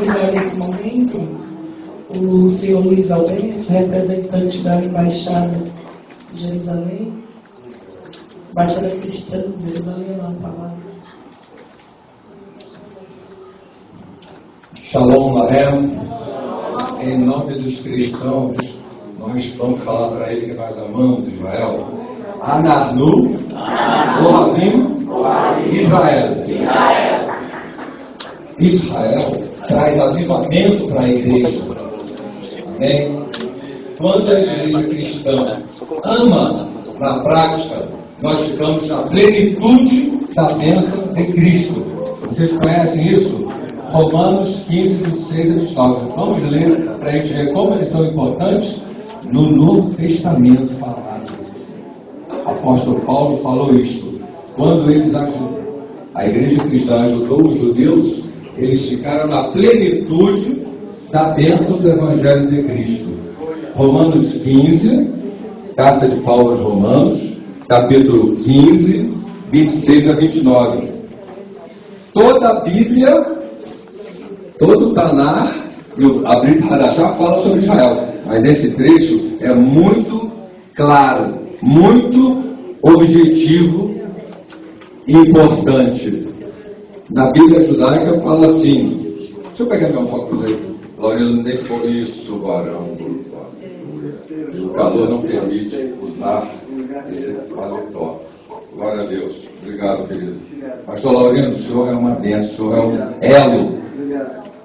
convidar nesse momento o senhor Luiz Alberto, representante da Embaixada de Jerusalém, Embaixada Cristã de Jerusalém, é uma palavra. Shalom Lahem, em nome dos cristãos, nós vamos falar para ele que nós amamos Israel. Anarnu, Ohavim, Israel. Israel traz avivamento para a igreja. Amém? Quando a igreja cristã ama na prática, nós ficamos na plenitude da bênção de Cristo. Vocês conhecem isso? Romanos 15, 26 e 29. Vamos ler para a gente ver como eles são importantes no Novo Testamento falado. O apóstolo Paulo falou isto. Quando eles ajudam, a igreja cristã ajudou os judeus, eles ficaram na plenitude da bênção do Evangelho de Cristo. Romanos 15, carta de Paulo aos Romanos, capítulo 15, 26 a 29. Toda a Bíblia, todo o Tanar e o Brit Hadashah fala sobre Israel. Mas esse trecho é muito claro, muito objetivo e importante. Na Bíblia judaica fala assim. Deixa eu pegar meu foco aí. Laurino, nesse pouco isso, varão. O calor não permite usar esse paletó. Glória a Deus. Obrigado, querido. Pastor Laurino, o senhor é uma bênção, o senhor é um elo.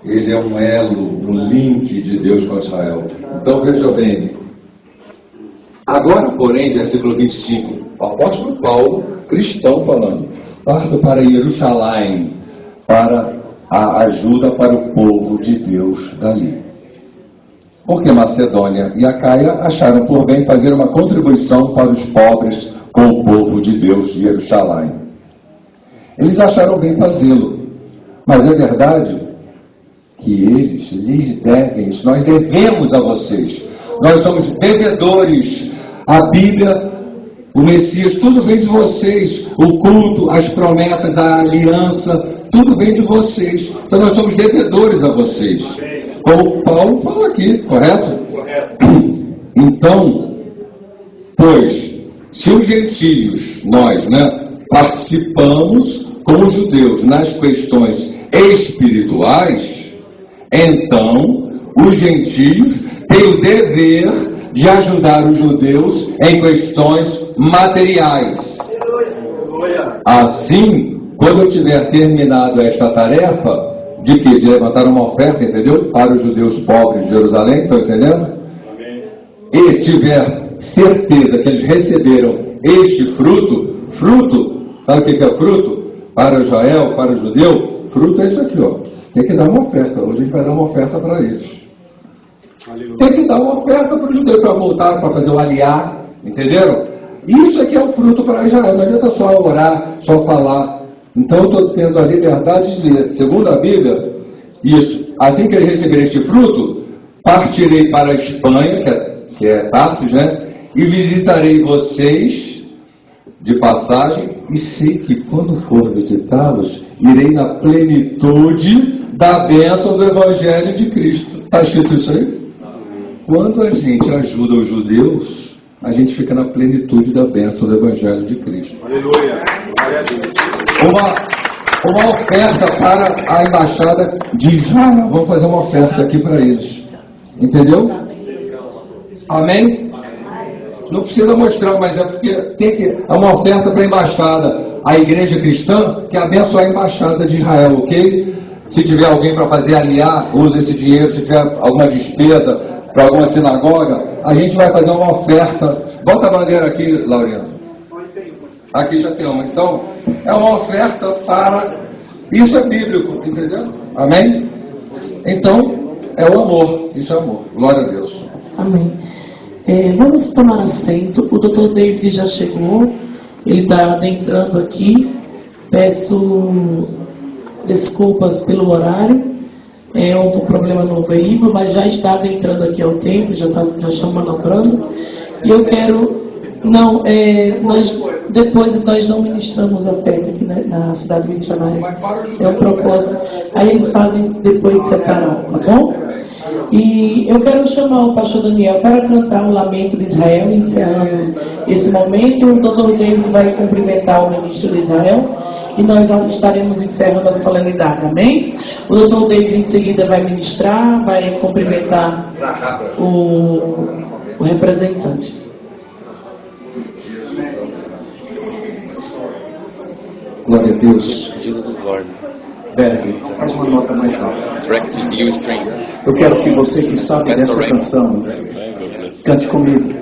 Ele é um elo, um link de Deus com Israel. Então veja bem. Agora, porém, versículo 25, o apóstolo Paulo, cristão falando, parto para Jerusalém, para a ajuda para o povo de Deus dali. Porque Macedônia e Acaia acharam por bem fazer uma contribuição para os pobres com o povo de Deus de Jerusalém. Eles acharam bem fazê-lo, mas é verdade que eles lhes devem, nós devemos a vocês, nós somos devedores. A Bíblia, o Messias, tudo vem de vocês, o culto, as promessas, a aliança, tudo vem de vocês, então nós somos devedores a vocês, como Paulo falou aqui, correto? Então, pois, se os gentios, nós, participamos com os judeus nas questões espirituais, então os gentios têm o dever de ajudar os judeus em questões materiais. Assim, quando eu tiver terminado esta tarefa de que? De levantar uma oferta, entendeu? Para os judeus pobres de Jerusalém, estão entendendo? E tiver certeza que eles receberam este fruto, sabe o que é fruto? Para Israel, para o judeu, fruto é isso aqui, ó. Tem que dar uma oferta. Hoje a gente vai dar uma oferta para eles. Tem que dar uma oferta para o judeu, para voltar, para fazer o aliar, entenderam? Isso aqui é o fruto para Israel, não adianta só orar, só falar. Então eu estou tendo a liberdade de ler, segundo a Bíblia, isso. Assim que eles receberem este fruto, partirei para a Espanha, que é Tarsis, e visitarei vocês de passagem, e sei que quando for visitá-los, irei na plenitude da bênção do Evangelho de Cristo. Está escrito isso aí? Quando a gente ajuda os judeus, a gente fica na plenitude da bênção do Evangelho de Cristo. Aleluia. Glória a Deus. Uma oferta para a embaixada de Israel. Vamos fazer uma oferta aqui para eles. Entendeu? Amém? Não precisa mostrar, mas é porque é uma oferta para a embaixada. A igreja cristã quer abençoar a embaixada de Israel, ok? Se tiver alguém para fazer aliar, usa esse dinheiro. Se tiver alguma despesa para alguma sinagoga, a gente vai fazer uma oferta. Bota a bandeira aqui, Lauriano. Aqui já tem uma. Então, é uma oferta para... Isso é bíblico, entendeu? Amém? Então, é o amor. Isso é amor. Glória a Deus. Amém. Vamos tomar assento. O Dr. David já chegou. Ele está adentrando aqui. Peço desculpas pelo horário. Houve um problema no veículo, mas já estava entrando aqui ao templo, já estamos manobrando. E eu quero Não, depois nós não ministramos oferta aqui na cidade missionária. É um propósito. Aí eles fazem depois separado, tá bom? E eu quero chamar o pastor Daniel para cantar o Lamento de Israel, encerrando esse momento. O doutor David vai cumprimentar o ministro de Israel e nós estaremos encerrando a solenidade, amém? O doutor David em seguida vai ministrar, vai cumprimentar o representante. Glória a Deus. Jesus is Lord. Berg, faz uma nota mais alta. Direct to you string. Eu quero que você que sabe dessa canção cante comigo.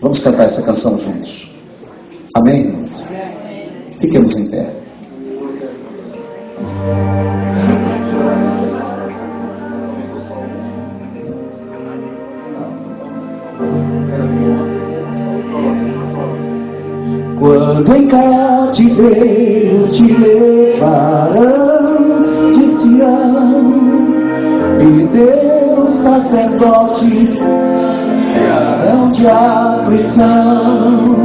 Vamos cantar essa canção juntos. Amém? Fiquemos em pé. Quando em cativeiro te levarão de Sião, e teus sacerdotes fiarão de aflição,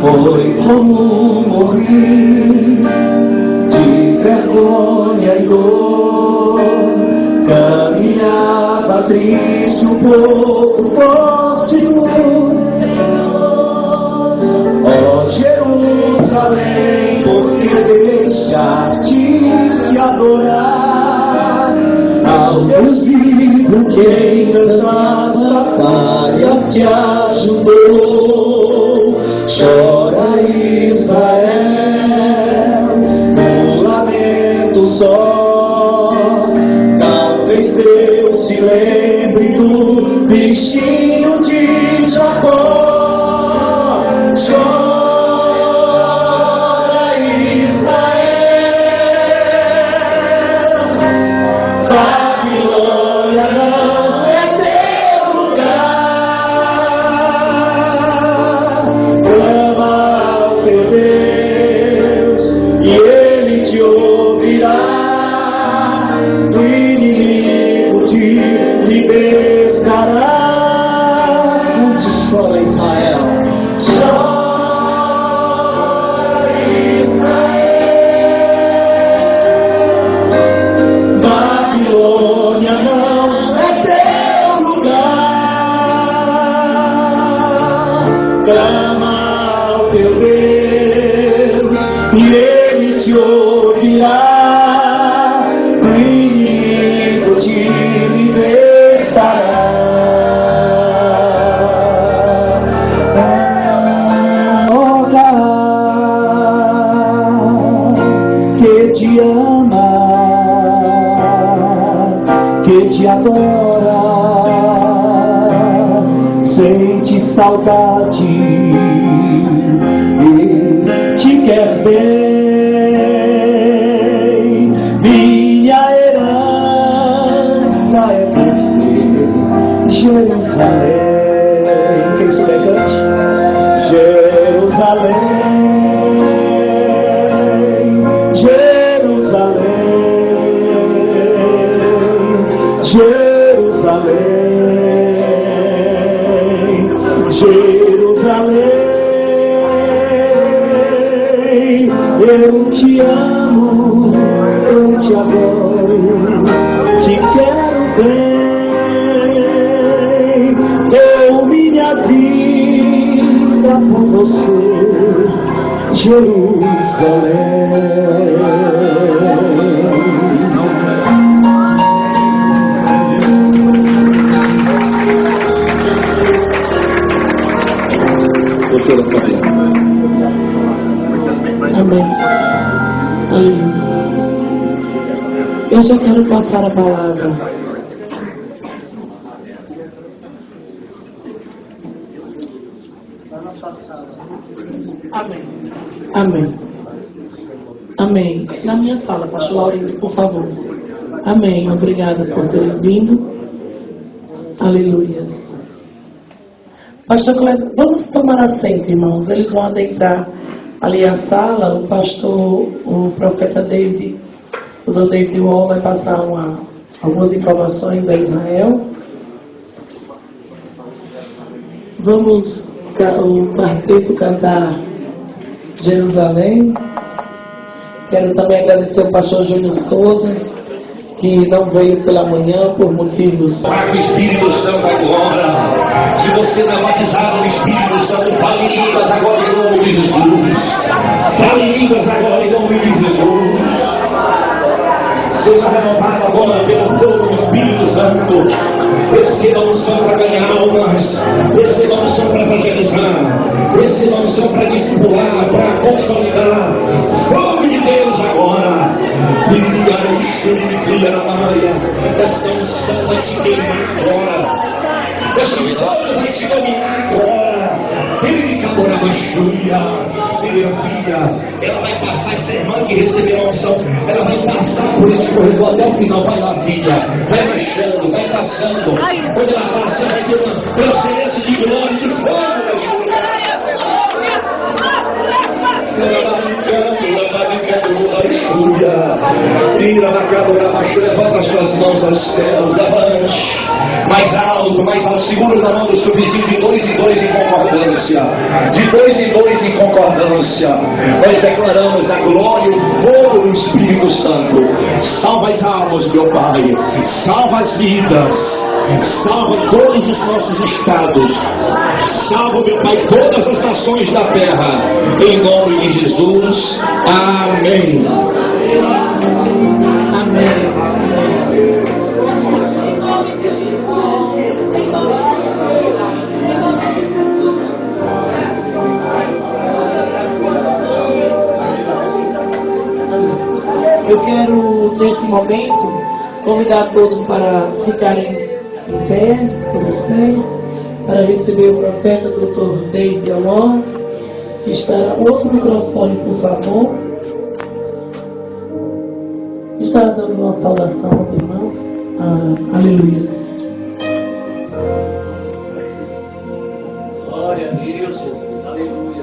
foi como morrer de vergonha e dor, caminhava triste o povo forte do ó Jerusalém, porque deixastes de adorar ao Deus vivo que em tantas batalhas te ajudou. Chora Israel, no lamento só, talvez Deus se lembre do bichinho de Jacó. Chora Israel, Babilônia não é teu lugar. Clama ao teu Deus e Ele te ouvirá, do inimigo te libertará. Não te chora Israel. Babilônia não é teu lugar. Clama ao teu Deus e Ele te ouvirá, o inimigo te libertará. Que te ama, que te adora, sente saudade e te quer bem. Minha herança é você, Jerusalém. Quem sou elegante? Jerusalém. Jerusalém, Jerusalém, eu te amo, eu te adoro, te quero bem, dou minha vida por você, Jerusalém. Amém. Aleluia. Eu já quero passar a palavra. Amém. Amém. Amém. Na minha sala, pastor Laurindo, por favor. Amém. Obrigada por terem vindo. Aleluias. Pastor Cleber, vamos tomar assento, irmãos. Eles vão adentrar ali a sala. O pastor, o profeta David, o Dr. David Wall vai passar algumas informações a Israel. Vamos o quarteto cantar Jerusalém. Quero também agradecer ao pastor Júnior Souza, que não veio pela manhã por motivos. Fala com o Espírito Santo agora. Se você não é batizado no Espírito Santo, fale em línguas agora em nome de Jesus. Fale em línguas agora em nome de Jesus. Seja renovado agora pelo fogo do Espírito Santo. Receba a unção para ganhar almas. Receba a unção para evangelizar. Receba a unção para discipular, para consolidar. Fogo de Deus agora. Essa unção vai te queimar agora. Esse fogo vai te dominar agora. Minha filha, ela vai passar essa irmã que recebeu a unção. Ela vai passar por esse corredor até o final. Vai lá, filha. Vai marchando, vai passando. Quando ela passa, vai ter uma transferência de glória e de fogo. Levanta as suas mãos aos céus, levante mais alto, segura na mão do seu vizinho, de dois em dois em concordância, de dois em dois em concordância. Nós declaramos a glória e o fogo do Espírito Santo. Salva as almas, meu Pai, salva as vidas, salva todos os nossos estados, salva, meu Pai, todas as nações da terra, em nome de Jesus. Amém. Amém. Eu quero, nesse momento, convidar todos para ficarem em pé, sobre os pés, para receber o profeta Dr. David Alon, que estará. Outro microfone, por favor. Estará dando uma saudação aos irmãos. Aleluia. Glória a Deus, Jesus. Aleluia.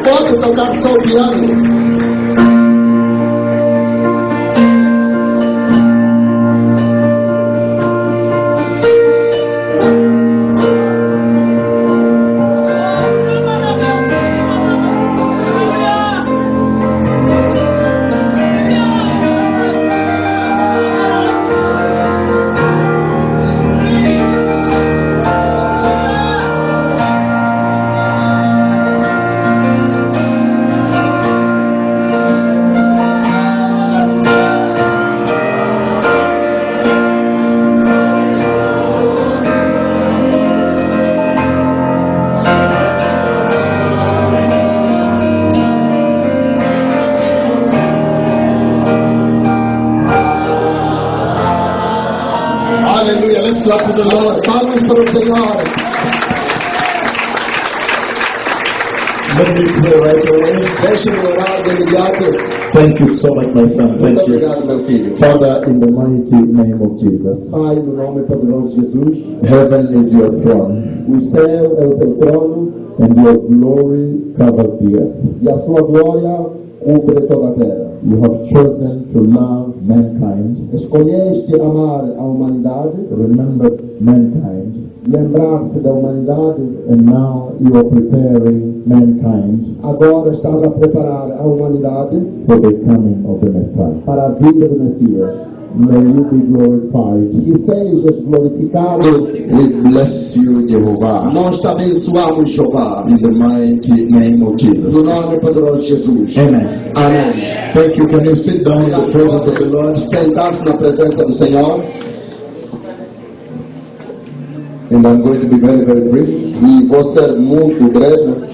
Pode tocar só o piano. Hallelujah. Let's clap to the Lord. Palmas para o Senhor. Let me pray right away. Deixe-me orar de imediato. Thank you so much, my son. Muito Thank you. obrigado, meu filho. Father, in the mighty name of Jesus, Pai, no nome poderoso de Jesus, heaven is your throne, o céu é o seu trono and your glory covers the earth. e a sua glória cubre toda a terra. You have chosen to love mankind, Escolheste amar a humanidade, remember mankind, lembrar-se da humanidade. and now you are preparing mankind Agora estás a preparar a humanidade for the coming of the Messiah. para a vinda do Messias. May you be glorified. Que sejas glorificado. We bless you, Jehovah, Nós te abençoamos, Jeová, in the mighty name of no Jesus. nome poderoso de Jesus. Amen. Amém. Thank you. Can you sit down in the presence of the Lord? Sentar-se na presença do Senhor. And I'm going to be very, very brief. E vou ser muito breve.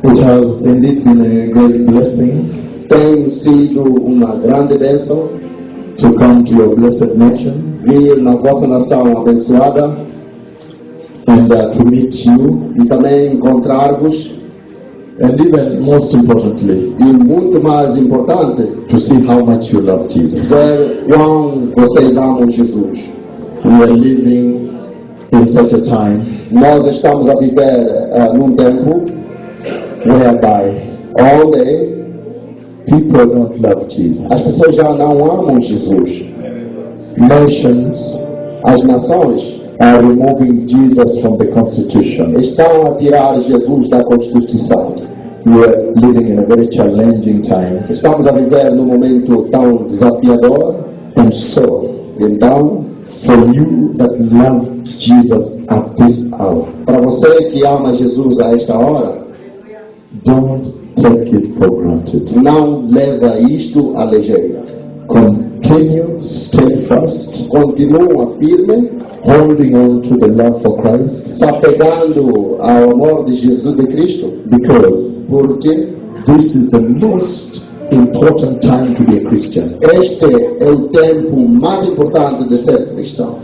It has indeed been a great blessing Tem sido uma grande bênção to come to your blessed nation vir na vossa nação abençoada and to meet you, e também encontrar-vos. and even most importantly, E muito mais importante, to see how much you love Jesus. ver quão vocês amam Jesus. We are living in such a time Nós estamos a viver num tempo whereby onde people don't love Jesus. as pessoas já não amam Jesus. Nations As nações are removing Jesus from the Constitution. estão a tirar Jesus da Constituição. We are living in a very challenging time, Estamos a viver num momento tão desafiador. and so Então, for you that love Jesus at this hour, para você que ama Jesus a esta hora, don't take it for granted. não leva isto à ligeira. Continue steadfast, Continua firme, holding on to the love for Christ, se apegando ao amor de Jesus de Cristo, because porque this is the most important time to be a Christian. este é o tempo mais importante de ser cristão.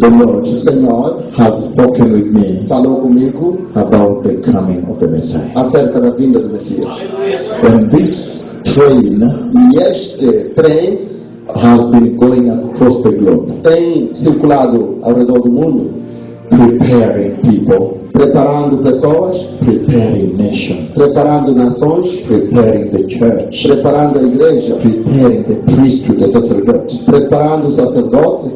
The O Lord Senhor has spoken with me falou comigo about the coming of the Messiah. acerca da vinda do Messias. And this train E este trem has been going across the globe, tem circulado ao redor do mundo, preparing people, preparando pessoas, preparing nations, preparando nações, preparing the church, preparando a igreja, preparing the priesthood, the sacerdote. preparando o sacerdote.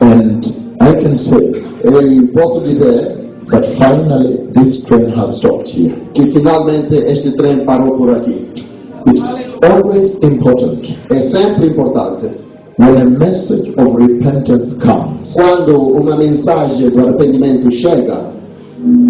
And I can say E posso dizer that finally this train has stopped here. que finalmente este trem parou por aqui. It's always important É sempre importante when a message of repentance comes. quando uma mensagem do arrependimento chega,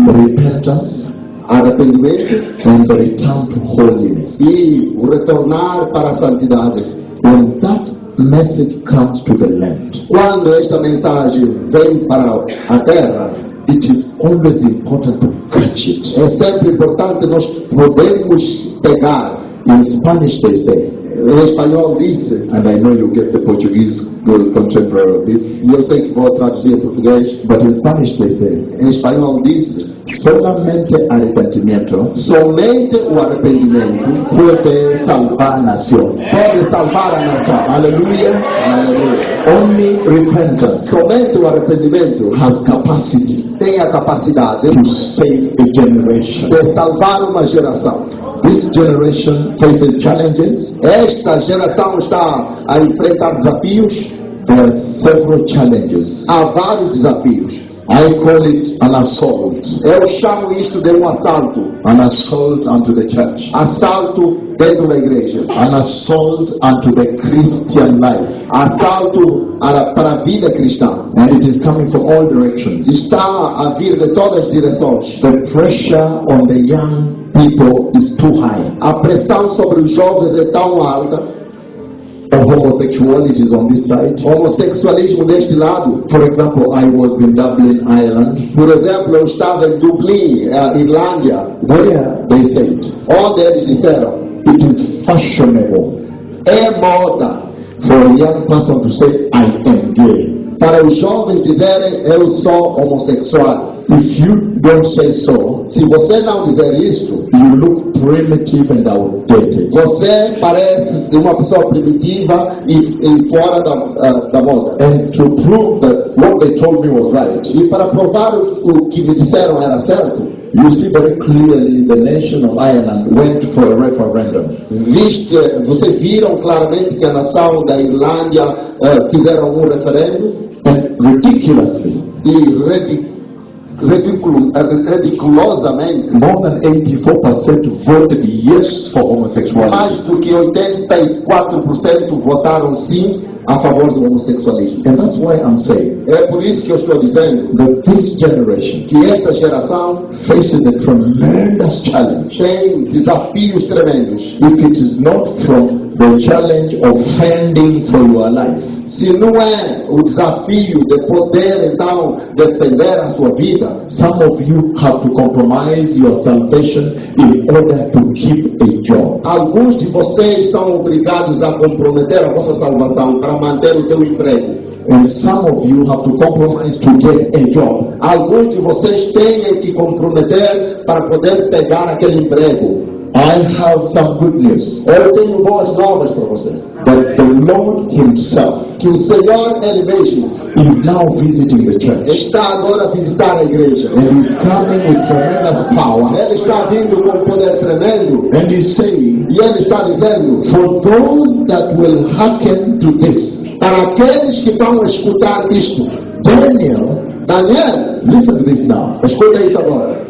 Repentance arrependimento and the return to holiness. e o retornar para a santidade. When that message comes to the land, Quando esta mensagem vem para a terra, it is always important to catch it. é sempre importante nós podermos pegar. In Spanish they say, Em espanhol disse, and I know you get the Portuguese contemporary of this, e eu sei que vou traduzir em português, but in Spanish they say, em espanhol disse, solamente arrepentimiento somente o arrependimento puede salvar a nación. pode salvar a nação. Hallelujah. Aleluia. Only repentance Somente o arrependimento has capacity tem a capacidade to save a generation. de salvar uma geração. This generation faces challenges. Esta geração está a enfrentar desafios. There are several challenges. Há vários desafios. I call it an assault. Eu chamo isto de um assalto. An assault unto the church. Assalto dentro da igreja. An assault unto the Christian life. Assalto para a vida cristã. And it is coming from all directions. Está a vir de todas as direções. The pressure on the young people is too high. A pressão sobre os jovens é tão alta. Of homosexuality is on this side. O homossexualismo deste lado. For example, I was in Dublin, Ireland, Por exemplo, eu estava em Dublin, Irlândia, where they said onde eles disseram: it is fashionable é moda for a young person to say, I am gay. Para os jovens dizerem, eu sou homossexual. If you don't say so, Se você não dizer isto, you look primitive and outdated. você parece ser uma pessoa primitiva e fora da moda. And to prove that what they told me was right, E para provar o que me disseram era certo, you see very clearly the nation of Ireland went for a referendum. vocês viram claramente que a nação da Irlândia fizeram um referendo And ridiculously, e ridiculosamente more than 84% voted yes for homosexuality. mais do que 84% votaram sim a favor do homossexualismo. And that's why I'm saying É por isso que eu estou dizendo that this generation que esta geração faces a tremendous challenge. tem desafios tremendos. If it is not from the challenge of fending for your life, Se não é o desafio de poder então defender a sua vida, some of you have to compromise your salvation in order to keep a job. alguns de vocês são obrigados a comprometer a vossa salvação para manter o teu emprego. And some of you have to compromise to get a job. Alguns de vocês têm que comprometer para poder pegar aquele emprego. I have some good news Eu tenho boas novas para você. that the Lord Himself Que o Senhor, Ele mesmo, is now visiting the church. está agora a visitar a igreja. And He's coming with tremendous power. Ele está vindo com poder tremendo And He's saying, e Ele está dizendo, for those that will hearken to this, para aqueles que vão escutar isto, Daniel, Daniel, listen to this now. escuta isso agora.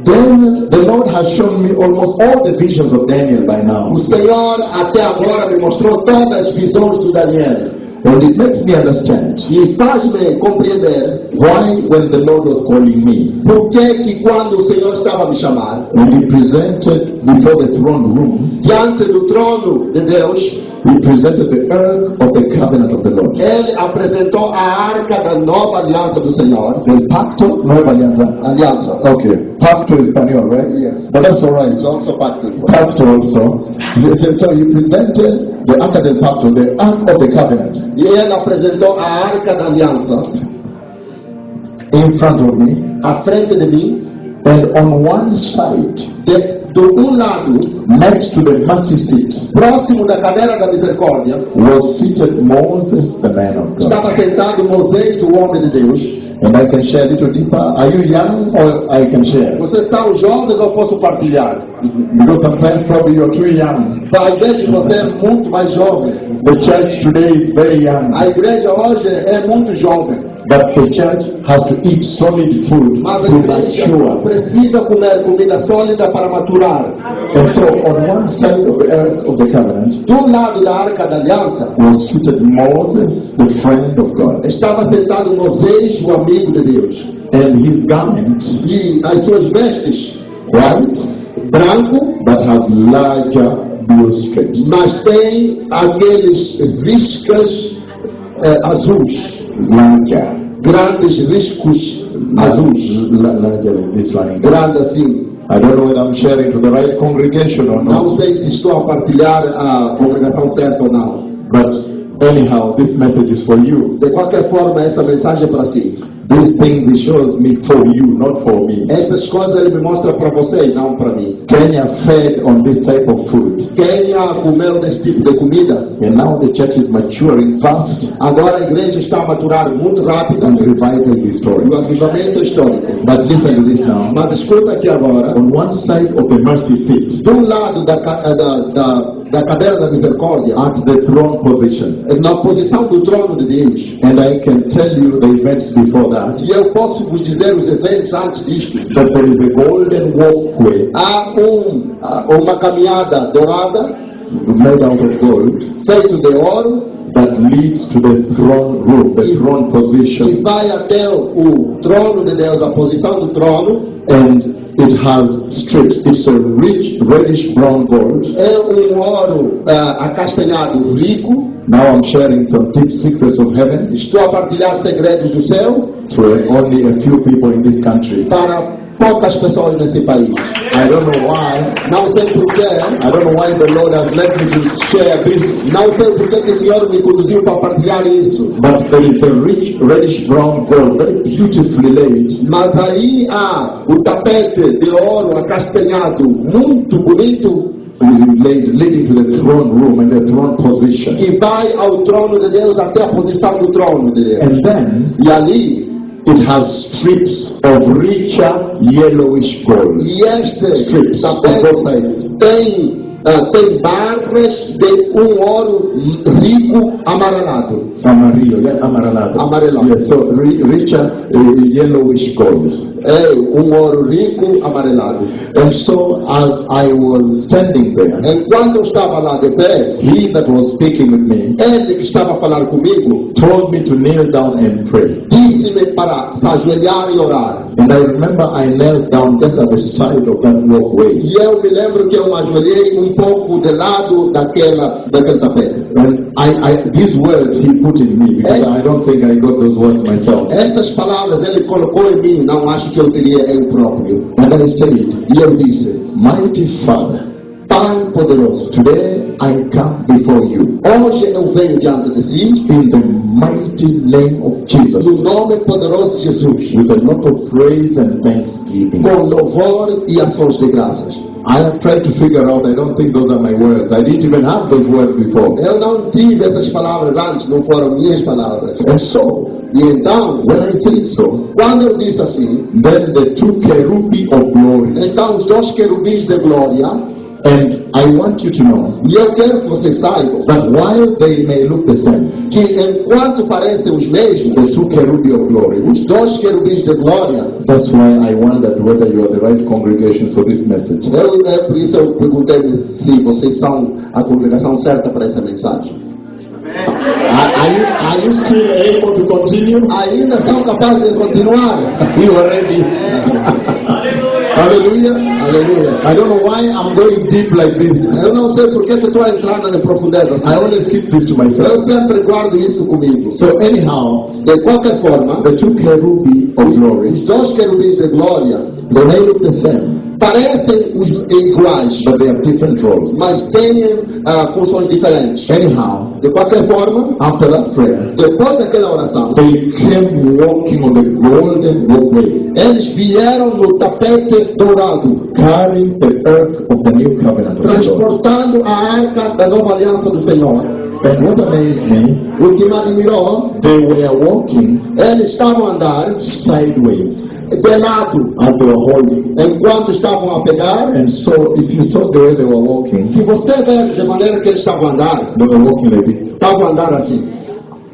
Daniel, the Lord has shown me almost all the visions of Daniel by now. O Senhor até agora me mostrou todas as visões do Daniel. And it makes me understand E faz-me compreender why, when the Lord was calling me, por que quando o Senhor estava a me chamar, when He presented before the throne room, diante do trono de Deus, He presented the ark of the covenant of the Lord. Ele apresentou a arca da nova aliança do Senhor. El pacto, nueva alianza. Aliança. Okay, pacto is español, right? Yes. But that's all right. It's also pacto. Pacto also. So He presented the ark del pacto, the ark of the covenant, E Ele apresentou a arca da aliança in front of me. à frente de mim. And on one side, Do lado, next to the mercy seat, próximo da cadeira da misericórdia, was seated Moses, the man of God. estava sentado Moisés, o homem de Deus. And I can share a little deeper. Are you young or I can share? Vocês são jovens ou posso partilhar? Because sometimes probably you're too young. Às vezes você é muito mais jovem. The church today is very young. A igreja hoje é muito jovem. But the church has to eat solid food Mas a to igreja mature. precisa comer comida sólida para maturar. And so on one side of the ark of the covenant Do lado da arca da aliança, was seated Moses, the friend of God. estava sentado Moisés, o amigo de Deus. And his garment, E as suas vestes, white, branco, but has larger blue strips. mas tem aqueles riscas azuis, Larger. grandes riscos azuis, Larger like this one. grande assim. I don't know whether I'm sharing to the right congregation or Não not. sei se estou a partilhar a congregação certa ou não. But anyhow, this message is for you. De qualquer forma, essa mensagem é para si. These things He shows me for you, not for me. Essas coisas Ele me mostra para você e não para mim. Kenya fed on this type of food. Quênia comeu desse tipo de comida. And now the church is maturing fast Agora a igreja está a maturar muito rápido. and revival is E historic. o avivamento é histórico. But listen to this now. Mas escuta aqui agora. On one side of the mercy seat, De lado da cadeira da misericórdia, at the throne position, na posição do trono de Deus. and I can tell you the events before that, E eu posso vos dizer os eventos antes disto. that there is a golden walkway Há uma caminhada dourada, made out of gold feito de ouro, that leads to the throne room, the throne que position, vai até o trono de Deus, a posição do trono. and it has strips. It's a rich reddish brown gold. É ouro acastanhado rico. Now I'm sharing some deep secrets of heaven Estou a partilhar segredos do céu to only a few people in this country. para poucas pessoas nesse país. I don't know why. Não sei porquê. I don't know why the Lord has led me to share this. Não sei porquê que o Senhor me conduziu para partilhar isso. But there is the rich reddish brown gold, very beautifully laid. Mas aí há o tapete de ouro acastanhado, muito bonito, Leading to the throne room and the throne position. que vai ao trono de Deus, até a posição do trono de Deus. And then E ali, it has strips of richer yellowish gold. e este Strips on both tapete sides. tem barras de ouro rico amarelado. Amarillo, yeah, amarelado. Amarelado. Yes, so richer yellowish gold. É ouro rico amarelado. And so as I was standing there, Enquanto eu estava lá de pé, he that was speaking with me ele que estava a falar comigo told me to kneel down and pray. disse-me para se ajoelhar e orar. And I remember I knelt down just at the side of that walkway. E eu me lembro que eu me ajoelhei pouco de lado daquele tapete. And these words he put in me, because I don't think I got those words myself. Estas palavras ele colocou em mim, não acho que eu teria eu próprio. And I said, E eu disse: Mighty Father, Pai poderoso, today I come before you hoje eu venho diante de si, in the mighty name of no Jesus, nome poderoso de Jesus, with a lot of praise and thanksgiving. com louvor e ações de graças. I have tried to figure out, I don't think those are my words. I didn't even have those words before. Eu não tive essas palavras antes, não foram minhas palavras. And so, E então, when I said so, quando eu disse assim, then the two cherubim of glory, então os dois querubins de glória, and I want you to know e eu quero que vocês saibam that while they may look the same, que enquanto parecem os the mesmos, two cherubim of glory, os dois querubins de glória, that's why I wondered whether you are the right congregation for this message. por isso eu perguntei se vocês são a congregação certa para essa mensagem. Are you still able to continue? Ainda são capazes de continuar? You are ready. Hallelujah. Aleluia. I don't know why I'm going deep like this. Eu não sei por que estou entrando em profundeza assim. I always keep this to Eu myself. sempre guardo isso comigo. So anyhow, De qualquer forma, the two cherubim of glory, os dois querubins de glória they may look the same, parecem iguais, but they have different roles. mas têm funções diferentes. Anyhow, De qualquer forma, after that prayer, depois daquela oração, they came walking on the golden walkway, eles vieram no tapete dourado, carrying the ark of the new covenant of the Lord. transportando a arca da nova aliança do Senhor. And what amazed me, O que me admirou, they were walking eles estavam a andar sideways de lado, as they were holding. enquanto estavam a pegar. And so, if you saw the way they were walking, Se você ver de maneira que eles estavam a andar, they were walking like this, estavam a andar assim,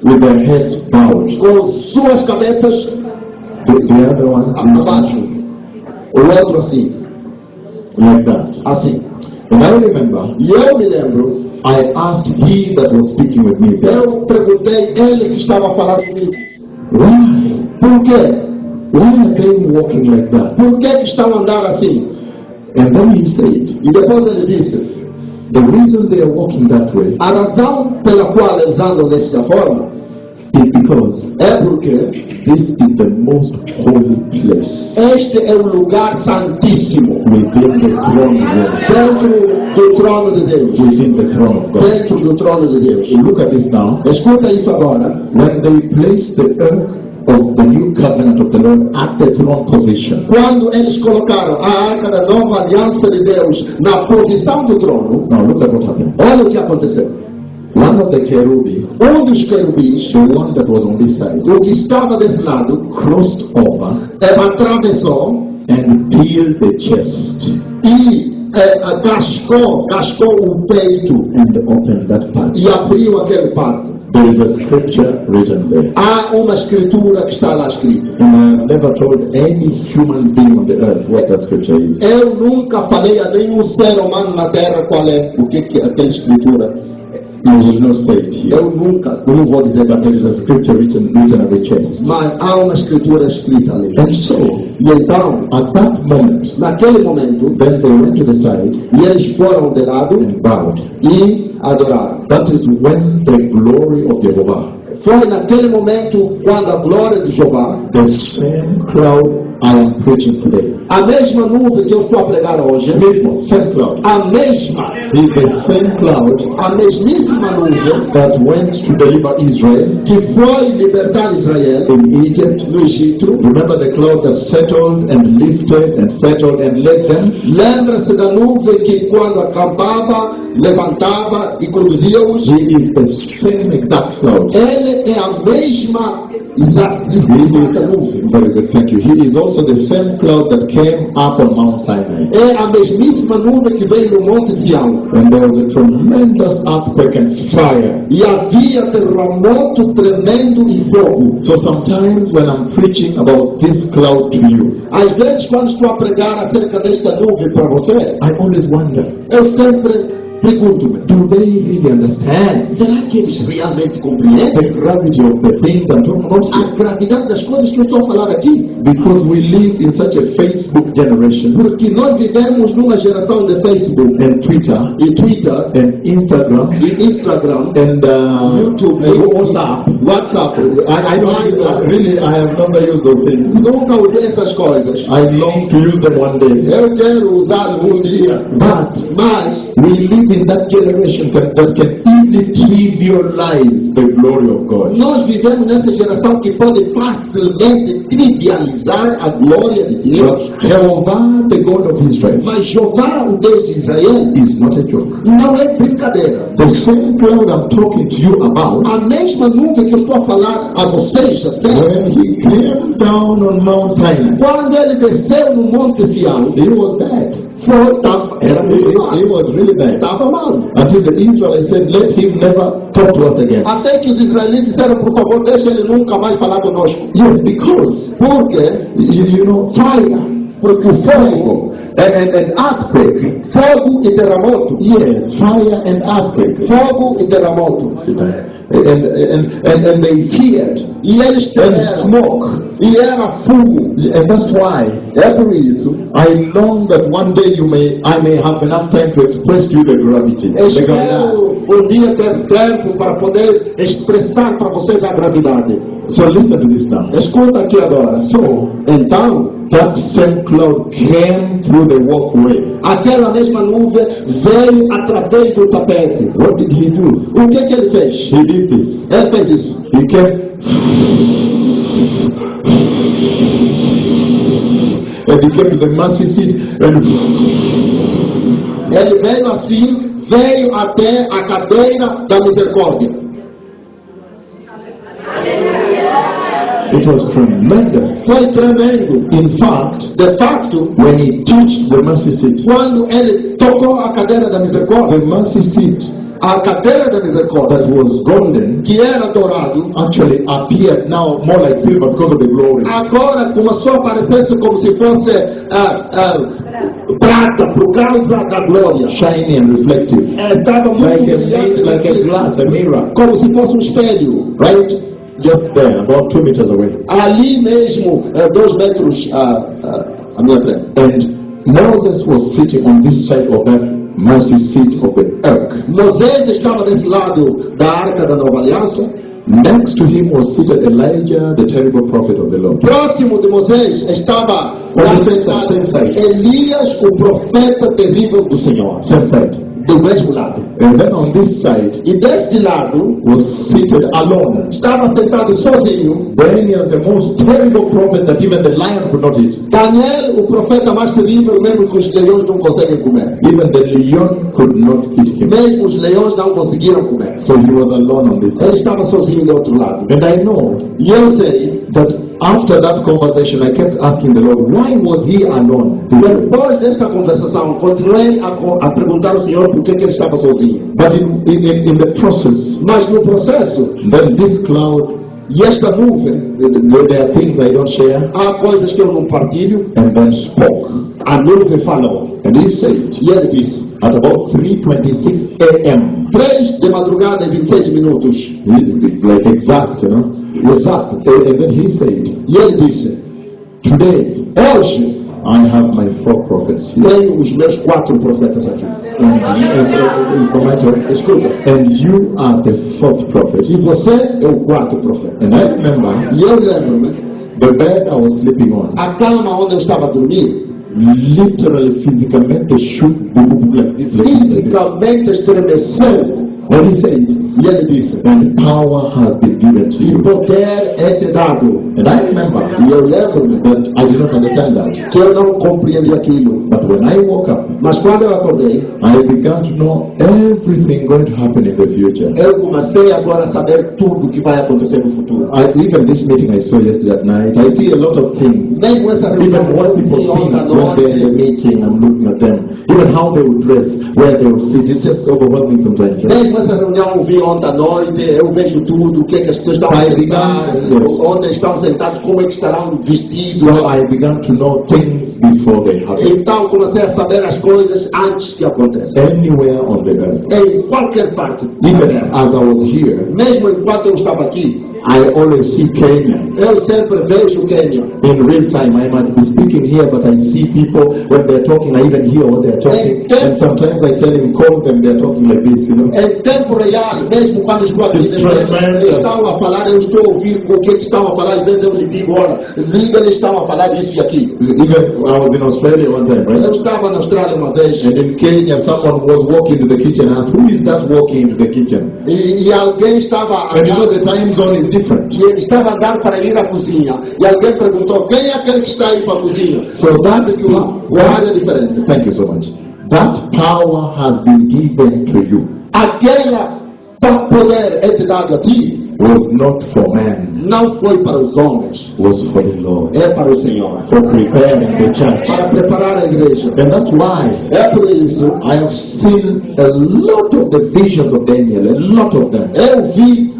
with their heads bowed. com suas cabeças The other one is abaixo, o outro assim, like that. assim. And I remember, E eu me lembro, I asked he that was speaking with me, eu perguntei ele que estava a falar comigo, why? por quê? Why are they walking like that? Por que estão a andar assim? And then he said, E depois ele disse, the reason they are walking that way a razão pela qual eles andam desta forma is because é porque this is the most holy place este é o lugar santíssimo within the throne room, dentro do trono de Deus. within the throne of God. Dentro do trono de Deus. Look at this now. Escuta isso agora. When they place the ark of the new covenant of the Lord at the throne position, Quando eles colocaram a arca da nova aliança de Deus na posição do trono, now look at what happened. olha o que aconteceu. One of the cherubim, Dos querubins, the one that was on this side, o que estava desse lado, crossed over atravessou and peeled the chest e cascou o peito and opened that part. e abriu aquele parto. There is a scripture written there. Há uma escritura que está lá escrita. And I've never told any human being on the earth what that scripture is. Eu nunca falei a nenhum ser humano na terra qual é o que aquela escritura. I will not say it here. Eu não vou dizer But there is a scripture written at the chest. mas há uma escritura escrita ali. And so, E então, at that moment, naquele momento, then they went to the side e eles foram de lado and bowed. e adoraram. That is when the glory of Jehovah, Foi naquele momento quando a glória de Jeová, the same cloud I am preaching today. A mesma nuvem que eu estou a pregar hoje, Mesmo, same cloud. a mesma, Is the same cloud a mesmíssima nuvem that went to deliver Israel que foi libertar Israel in Egypt. no Egito. Remember the cloud that settled and lifted and settled and led them? Lembra-se da nuvem que quando acampava, levantava e conduzia-os? He is the same exact cloud. Ele é a mesma essa nuvem. Very good, thank you. He is also the same cloud that came up on Mount Sinai. É a mesmíssima nuvem que veio no Monte Sião. And there was a tremendous earthquake and fire. E havia terremoto tremendo e fogo. So sometimes when I'm preaching about this cloud to you, Às vezes, quando estou a pregar acerca desta nuvem para você, I always wonder, eu sempre pergunto-me: do they really understand será que eles realmente compreendem the gravity of the things I'm talking about a here? gravidade das coisas que eu estou a falar aqui? Because we live in such a Facebook generation Porque nós vivemos numa geração de Facebook and Twitter e Twitter and Instagram e Instagram, and YouTube, and WhatsApp. WhatsApp. I don't really, I have never used those things. Nunca usei essas coisas. I long to use them one day. Eu quero usar um dia. Mas We live in that generation that can easily trivialize the glory of God. nós vivemos nessa geração que pode facilmente trivializar a glória de Deus. But Jehovah, the God of Israel, Mas Jeová, o Deus de Israel, is not a joke. não é brincadeira. The same cloud I'm talking to you about, A mesma nuvem que eu estou a falar a vocês, acerca, when he came down on Mount Sinai, quando ele desceu no Monte Sião, it was bad. era muito It mal. was really bad. Estava mal. Until the Israelites said, let him never talk to us again. Até que os israelitas disseram: por favor, deixa ele nunca mais falar conosco. Yes, because, Porque you know, fire, Porque o fogo, and earthquake. fogo e terremoto, Yes, fire and earthquake. fogo e terremoto. Sit down. And they feared. E eles And temeram. smoke. E era fumo. And that's why É por isso. I long that one day I may have enough time to express to you the gravity. The gravity. Espero um dia ter tempo para poder expressar para vocês a gravidade. So listen to this now. Escuta aqui agora. So Então, that same cloud came through the walkway. aquela mesma nuvem veio através do tapete. What did he do? O que ele fez? He did this. Ele fez isso. He came and he came to the mercy seat and Ele veio assim, veio até a cadeira da misericórdia. it was tremendous. Foi tremendo. In fact, De facto, when he touched the mercy seat, quando ele tocou a cadeira da misericórdia, the mercy seat a cadeira da misericórdia, that was golden que era dourado, actually appeared now more like silver because of the glory. agora começou a aparecer como se fosse prata por causa da glória. Shiny and reflective. Estava muito Like brilhante, like a glass, a mirror. como se fosse um espelho. Right? Just there, about 2 meters away. Ali mesmo, 2 metros à minha frente. And Moses was sitting on this side of that mercy seat of the ark. Moisés estava desse lado da arca da nova aliança. Next to him was seated Elijah, the terrible prophet of the Lord. Próximo de Moisés estava Same side. Elias, o profeta terrível do Senhor. Same side. Do mesmo lado. And then on this side E deste lado was seated alone estava sentado sozinho Daniel, the most terrible prophet that even the lion could not eat. Daniel, o profeta mais terrível, mesmo que os leões não conseguem comer. Even the lion could not eat him. Mesmo os leões não conseguiram comer. So he was alone on this Ele side. estava sozinho do outro lado. And I know E eu sei, that after that conversation, I kept asking the Lord, why was he alone? depois desta conversação, continuei a perguntar ao Senhor por que ele estava sozinho. But in the process, Mas no processo, then this cloud, e esta nuvem, there are things I don't share, há coisas que eu não partilho, and then spoke. a nuvem falou. And he said, E ele disse, at about 3:26 a.m., 3 de madrugada e 26 minutos. like exact, you know. Exato. And then he said, E ele disse, today hoje I have my 4 prophets here. tenho os meus 4 profetas aqui. Escuta. And you are the 4th prophet. E você é o 4º profeta. And I remember E eu lembro-me The bed I was sleeping on, a cama onde eu estava dormindo, literally, physicamente shook like this. fisicamente estremeceu. And he said, E ele disse: and power has been given to e you. poder é te dado. And I remember E eu lembro-me that I did not understand that. que eu não compreendi aquilo. But when I woke up, Mas quando eu acordei, I began to know everything going to happen in the future. eu comecei agora a saber tudo o que vai acontecer no futuro. Even this meeting I saw yesterday at night, I see a lot of things. Mesmo essa reunião Even what people de ontem à think when they're in the noite, meeting, I'm looking at them. Even how they would dress, where they would sit. It's just overwhelming sometimes. Right? mesmo essa reunião eu vi ontem à noite, eu vejo tudo, o que é que as pessoas estão a pensar, onde estão sentados, como é que estarão vestidos. So I began to know things before they happen. Então comecei a saber as coisas antes que aconteçam. Anywhere on the earth. Em qualquer parte da Even terra. as I was here, Mesmo enquanto eu estava aqui, I always see Kenya. eu sempre vejo o Quênia. In real time, I might be speaking here, but I see people when they're talking. I even hear what they're talking, and sometimes I tell him, call them. They're talking like this, you know. Em tempo real, mesmo quando estou aqui, It's tremendous. estão a falar, eu estou a ouvir o que estão a falar. Às vezes eu lhe digo, olha, liga, eles estão a falar isso e aquilo. Even I was in Australia one time, Eu right? estava na Austrália uma vez And in Kenya, someone was walking into the kitchen and asked, who is that walking into the kitchen? e alguém estava a And you know andar, the time zone is different. e ele estava a andar para ir à cozinha. E alguém perguntou, quem é aquele que está aí para a cozinha? So Sabe that que o horário é diferente. Thank you so much. That power has been given to you. Aquela poder é te dado a ti, Was not for man, não foi para os homens, was for the Lord. é para o Senhor. For preparing the church. Para preparar a igreja. And that's why É por isso, I have seen a lot of the visions of Daniel, a lot of them. eu vi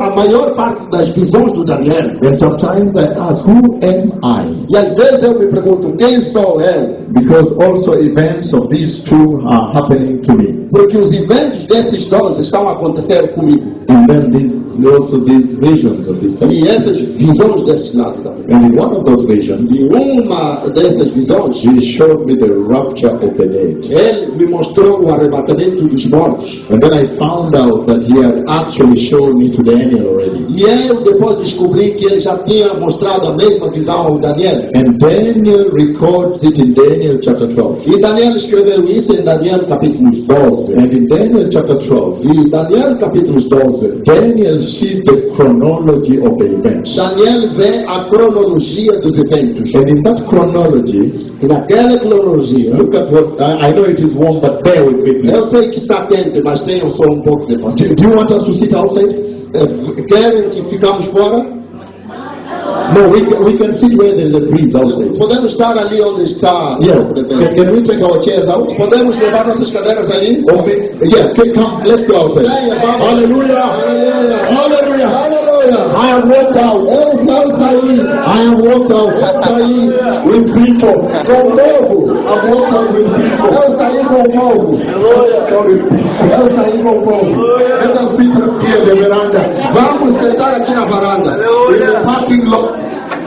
a maior parte das visões do Daniel. And sometimes I ask, who am I? E às vezes eu me pergunto, quem sou eu? Because also events of these two are happening to me. Porque os eventos desses dois estão a acontecer comigo. And then also these visions of this. E essas visões desse lado também. And in one of those visions, E uma dessas visões, he showed me the rapture of the dead. ele me mostrou o arrebatamento dos mortos. And then I found out that he had actually shown me to Daniel already. E eu depois descobri que ele já tinha mostrado a mesma visão ao Daniel. And Daniel records it in Daniel chapter 12. E Daniel escreveu isso em Daniel capítulo 12. And in Daniel chapter 12, E Daniel capítulo 12, Daniel sees the chronology of the events. Daniel vê a cronologia dos eventos. And in that chronology, E naquela cronologia, look at what, I know it is warm, but bear with me, eu please. sei que está quente, mas tenham só um pouco de paciência. Do you want us to sit outside? Querem que ficamos fora? No, we can sit where there is a breeze outside. Podemos estar ali onde está um Yeah. pouco de vento. Can we take our chairs out? Podemos levar nossas cadeiras aí? Yeah, come, let's go outside. Venha, vamos. Hallelujah. Aleluia. Hallelujah. Aleluia. I have walked out. Eu saí. I have walked out. Eu saí With people. com o povo. I've walked out with people. Eu saí com o povo. Eu saí com o povo. Let us sit here at the veranda. Vamos sentar aqui na varanda. In the parking lot.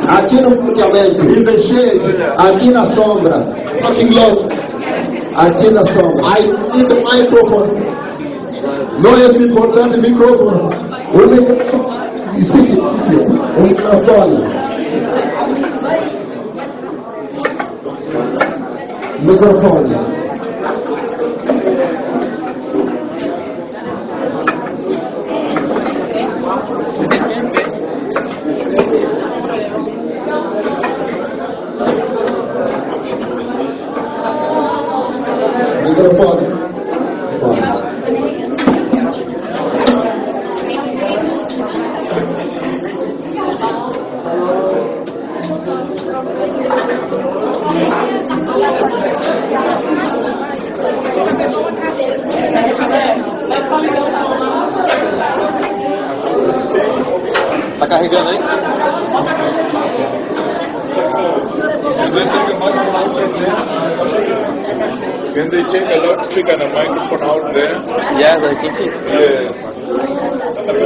Aqui no funcionamento. In the shade. Aqui na sombra. Parking lot. Aqui na sombra. I need the microphone. No, it's important, the microphone. O microfone. You sit here. O microfone. Microfone. Microfone. Tá carregando aí? Can they change the loudspeaker and the microphone out there? Yes, I think it. Yes.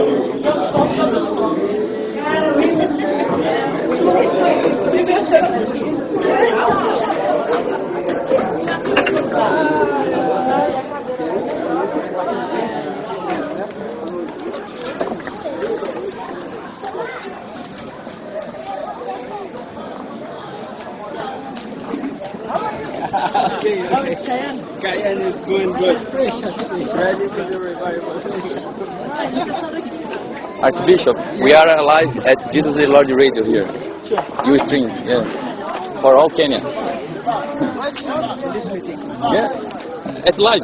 Cayenne is going good. Ready for the revival. Archbishop, we are live at Jesus the Lord Radio here. You stream, yes, for all Kenyans. This meeting. Yes, at live.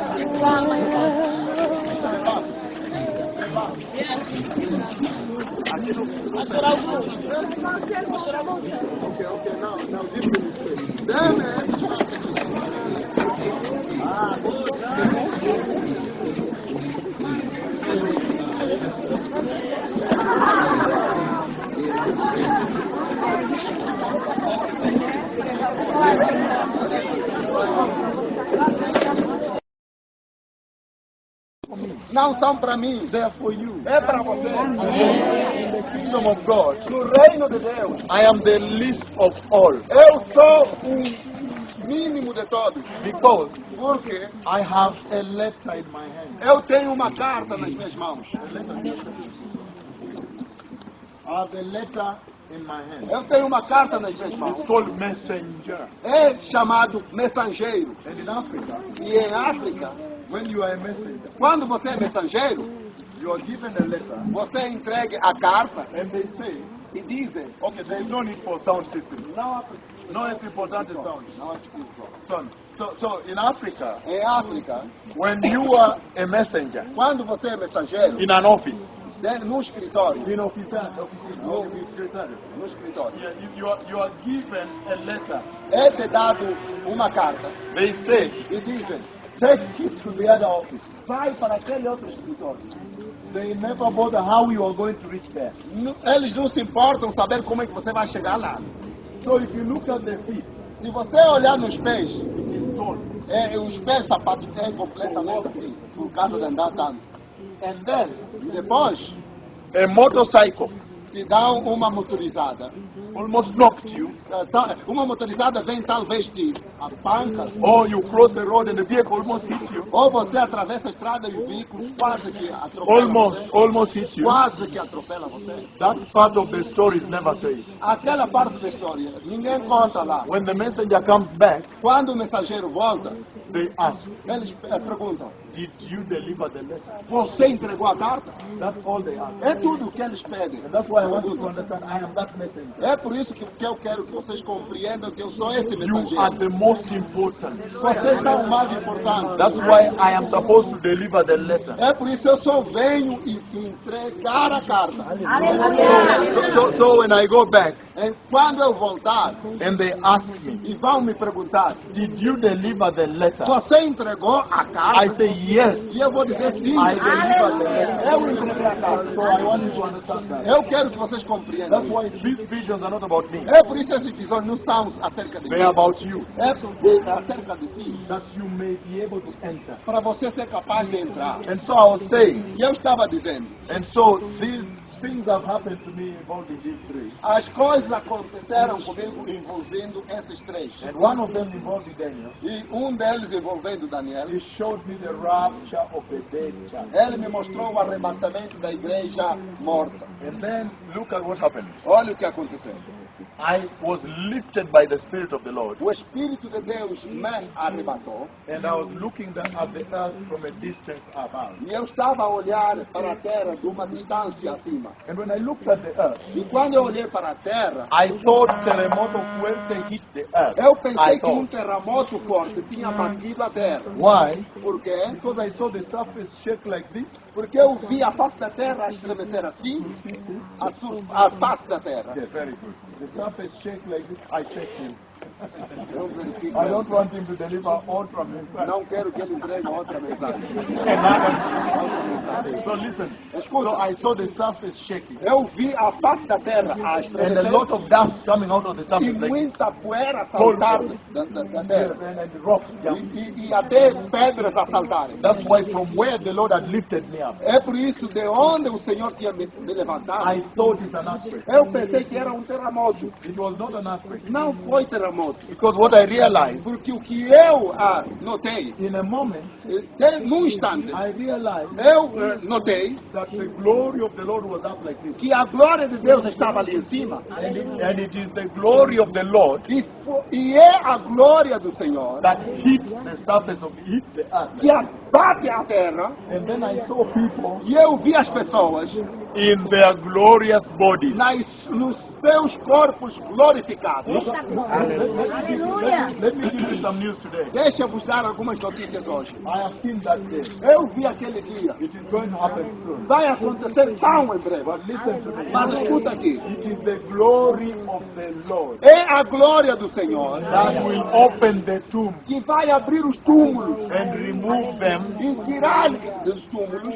Não são para mim. They are for you. É para você. In the kingdom of God, No reino de Deus. I am the least of all Eu sou mínimo de todos. because Porque I have a letter in my hand. eu tenho uma carta nas minhas mãos. I have a letter in my hand. Eu tenho uma carta nas minhas mãos. It's called messenger. É chamado mensageiro. And in Africa, E em África, when you are a messenger, quando você é mensageiro, you are given a letter você é entregue a carta and they say, e dizem, okay, there is no need for sound system. não, No es importante sound. não é preciso. Son. So in Africa, Em África, when you are a messenger quando você é mensageiro, in an office, no escritório, in oficina, secretary, no escritório, yeah, you are given a letter. é te dado uma carta They say, e dizem, take it to the other office. vai para aquele outro escritório. They never bother how you are going to reach there. Eles não se importam saber como é que você vai chegar lá. So if you look at the feet, Se você olhar nos pés, it is torn. os pés sapatos é completamente assim, por causa de andar tanto. And then E depois, a motorcycle te dão uma motorizada. almost knocked you, Uma motorizada vem talvez te apanca, or you cross a road and the vehicle almost hits you. ou você atravessa a estrada e o veículo quase que atropela você. Almost hits you. Quase que atropela você. That part of the story is never said. Aquela parte da história, ninguém conta lá. When the messenger comes back, Quando o mensageiro volta, they ask, eles perguntam, did you deliver the letter? você entregou a carta? That's all they ask. É tudo o que eles pedem. And that's why I want you to understand I am that messenger. É por isso que eu quero que vocês compreendam que eu sou esse You are mensageiro. the most important. Vocês são o mais importante. That's why I am supposed to deliver the letter. É por isso que eu só venho e entregar a carta. So when I go back Quando eu voltar and they ask me, e vão me perguntar, did you deliver the letter? você entregou a carta? I say yes. E eu vou dizer sim. I delivered the letter. Eu entreguei a carta. So I want you to understand that. Eu quero que vocês compreendam. That's why these visions are not about me. É por isso que essas visões não são acerca de mim. They're about you. É acerca de si. That you may be able to enter. Para você ser capaz de entrar. And so I was saying, E eu estava dizendo, and so these things have happened to me involving these three. as coisas aconteceram comigo envolvendo esses três. And one of them involving Daniel. E deles envolvendo Daniel. He showed me the rapture of a dead child. Ele me mostrou o arrebatamento da igreja morta. And then look at what happened. Olha o que aconteceu. I was lifted by the Spirit of the Lord. O Espírito de Deus me arrebatou. And I was looking at the earth from a distance above. E eu estava a olhar para a terra de uma distância acima. And when I looked at the earth, E quando eu olhei para a terra, I thought terremoto fuerte hit the earth. eu pensei I que um thought. terremoto forte tinha batido a terra. Why? Por quê? Because I saw the surface shake like this. Porque eu vi a face da terra a estremecer assim, a face da terra. Yeah, very good. The surface shake like this. I check him. Eu verifico I don't isso. want him to deliver outra mensagem. Não quero que ele entregue outra mensagem. So listen. Escuta. So I saw the surface shaking. Eu vi a face da terra a And a estremecer lot of dust coming out of the e surface like this. muita poeira saltar da terra. And rocks jumping. E até pedras a saltarem. That's why from where the Lord had lifted me up, É por isso de onde o Senhor tinha me levantado. I thought it's an earthquake. Eu pensei que era um terremoto. It was not an earthquake. Não foi terremoto. outro. Because what I realized, Porque o que eu notei, in a moment, num instante, I realized eu notei that the glory of the Lord was up like this. que a glória de Deus estava ali em cima. And it is the glory of the Lord E é a glória do Senhor that hits the surface of the earth. que abate a terra. And then I saw people E eu vi as pessoas in their glorious bodies. nos seus corpos glorificados. Let me give you some news today. Deixa eu vos dar algumas notícias hoje. I have seen that day. Eu vi aquele dia. It is going to happen soon. Vai acontecer tão em breve. But listen to me. Mas escuta aqui. It is the glory of the Lord É a glória do Senhor that will open the tomb que vai abrir os túmulos and remove them e tirá-los dos túmulos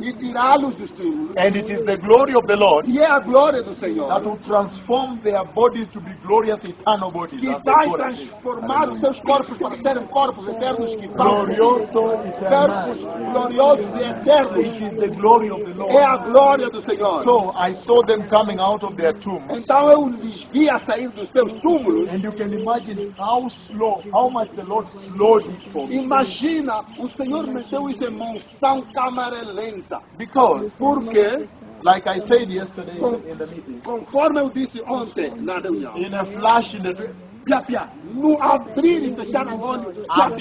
e tirá-los dos túmulos. And it is the glory of the Lord E é a glória do Senhor that will transform their bodies to be glorious eternal bodies. que as they vai call it. transformar os seus corpos para serem corpos eternos que são Glorioso corpos eternal. gloriosos e eternos. It is the glory of the É a Lord. glória do Senhor. So I saw them coming out of their tombs. Então eu lhes vi a sair dos seus túmulos. And you can imagine how much the Lord slowed it for me. Imagina, o Senhor meteu isso em moção câmara lenta. Because, Porque, like I said yesterday in the meeting, conforme eu disse ontem na reunião, in a flash in the pia pia, no abrir e fechar o olho, pia, pia.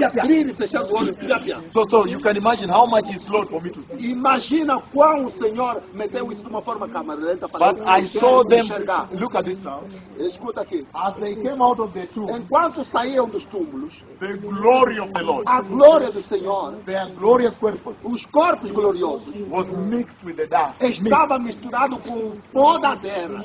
Abrir e fechar o olho, pia, pia. So you can imagine how much it slowed for me to see. Imagina quão o Senhor meteu isso de uma forma câmara lenta para But I saw them, enxergar. look at this now, Escuta aqui. as they came out of the tomb, Enquanto saíam dos túmulos, the glory of the Lord, a glória do Senhor, their glorious corpus, os corpos gloriosos, was mixed with the dust. estava misturado com toda a terra.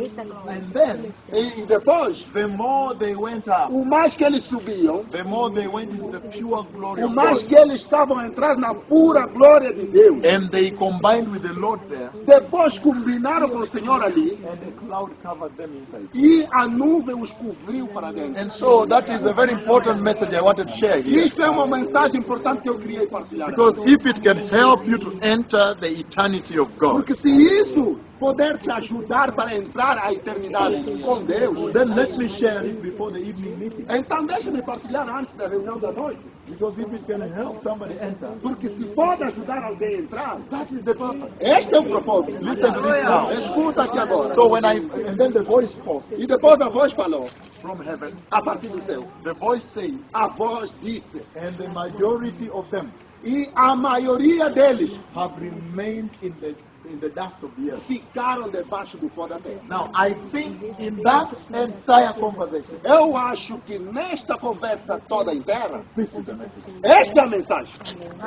And then, E depois, the more they went up, o mais que eles subiam, the more they went into the pure glory o of mais God. que eles estavam a entrar na pura glória de Deus. And they combined with the Lord there, Depois combinaram com o Senhor ali and the cloud covered them inside. e a nuvem os cobriu para dentro. And so that is a very important message I wanted to share here. Isto é uma mensagem importante que eu queria partilhar. Because if it can help you to enter the eternity of God, Porque se isso puder te ajudar para entrar à eternidade com Deus, then let me share it before the evening meeting. então deixa-me partilhar antes da reunião da noite. Because if it can help somebody enter, Porque se pode ajudar alguém a entrar, that is the purpose. este é o propósito. Listen to this now. Escuta aqui agora. So and then the voice spoke E depois a voz falou, from heaven. a partir do céu. The voice said, A voz disse, and the majority of them e a maioria deles have remained in the dust of the earth. ficaram debaixo do pó da terra. Now, I think in that entire conversation, Eu acho que nesta conversa toda inteira, this is the message. esta é a mensagem.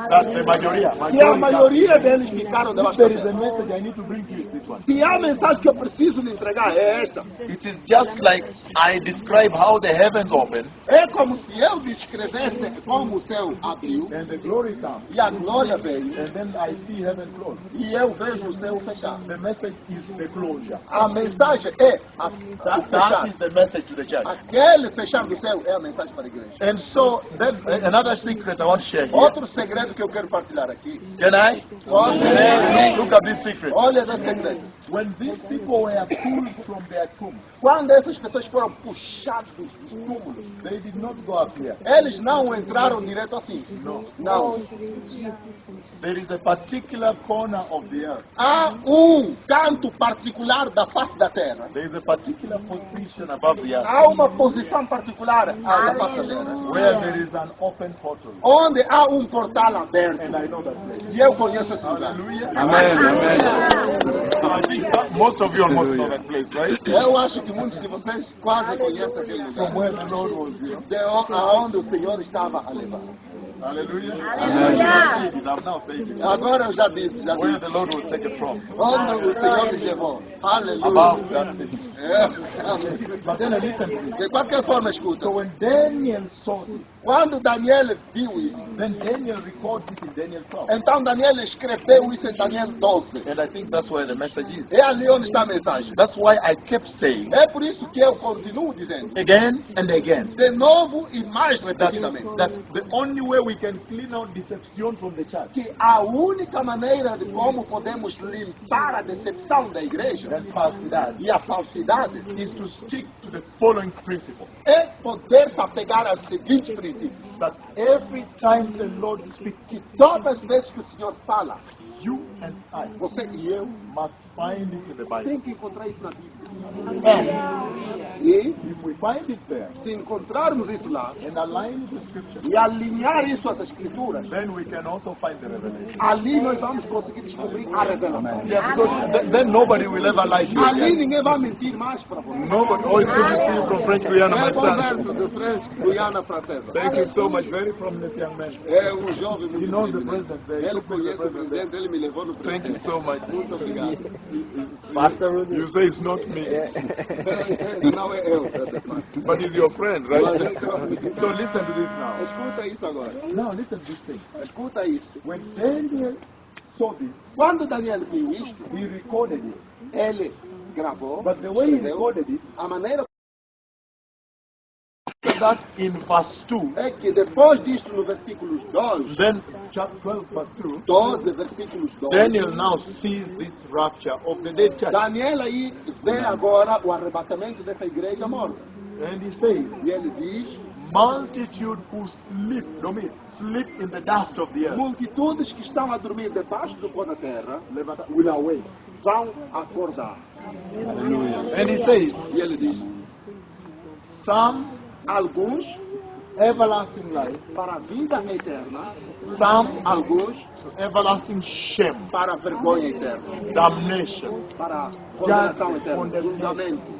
That the majority. E a maioria deles ficaram If debaixo da there is a terra. message I need to bring to you, it's this one. Se há mensagem que eu preciso lhe entregar, é esta. It is just like I describe how the heavens open É como se eu descrevesse como o céu abriu and the glory comes, e a glória veio and then I see heaven closed. e eu vejo o céu fechado. The message is the closure. A mensagem é o That fechar. is the message to the church. Aquele fechar do céu é a mensagem para a igreja. And so, then another secret I want to share here. Outro segredo que eu quero partilhar aqui. Can I? Olha, Look at this secret. olha esse segredo. When these people were pulled from their tomb, Quando essas pessoas foram puxadas dos túmulos, they did not go up here. eles não entraram direto assim. Não. There is a particular corner of the earth. Há canto particular da face da terra. There is a particular position above the earth Há uma posição particular da face da terra. where there is an open portal. Onde há portal aberto. And I know that place. E eu conheço esse lugar. Hallelujah. Amen. I think most of you almost know that place, right? Eu acho que muitos de vocês quase conhecem aquele lugar. From where the Lord was, you know. De aonde o Senhor estava a levar. Hallelujah. Hallelujah. I'm now saying it. Agora eu já disse. Where the Lord was taken from. Onde o Senhor me levou. Aleluia. Above that city. É. But then listen to me. De qualquer forma, escuta. So when Daniel saw this, Quando Daniel viu isso, then Daniel recorded it in Daniel 12. então Daniel escreveu isso em Daniel 12. And I think that's where the message is. É ali onde está a mensagem. That's why I kept saying É por isso que eu continuo dizendo. again and again De novo e mais that repetidamente. the only way we can clean out deception from the church que a única maneira de como podemos limpar a decepção da igreja and falsidade e a falsidade is to stick to the following principle. é poder se apegar aos seguintes princípios. That every time the Lord speaks, Que todas as vezes que o Senhor fala, you and I você e eu must find it in the Bible. tem que encontrar isso na Bíblia. E If we find it there se encontrarmos isso lá and align with the scripture, e alinhar isso às Escrituras, then we can also find the revelation. ali nós vamos conseguir descobrir a revelação. Yeah, because then nobody will ever lie to you Ali again. ninguém vai mentir mais para você. Nobody. Oh, it's good to see you from French Guiana, my É bom son. verso de French Guiana Francesa. Thank you so much. Very prominent young man. É jovem He muito knows the brilhante. president there. Ele conhece o presidente, ele me levou no Thank you presidente. so much. Muito obrigado. Pastor Rudy. You say it's not me, Não é eu, but he's your friend, right? Mas- So listen to this now. Escuta isso agora. Now listen to this thing. Escuta isso. When Daniel saw this, Quando Daniel viu isto, he recorded it. ele gravou, But the way he escreveu. recorded it, A maneira that in verse 2, é que depois disto, no versículos 2, then chapter 12, verse 2, 12, versículos 2, Daniel now sees this rapture of the dead church. Daniel aí vê agora o arrebatamento dessa igreja morta. And he says, E ele diz, multitude who sleep in the dust of the earth. multitudes que estão a dormir debaixo do pó da terra Will awake. vão acordar. And he says, E ele diz, some alguns everlasting life, para a vida eterna, some alguns everlasting shame, para a vergonha eterna, damnation. para a condenação eterna, julgamento.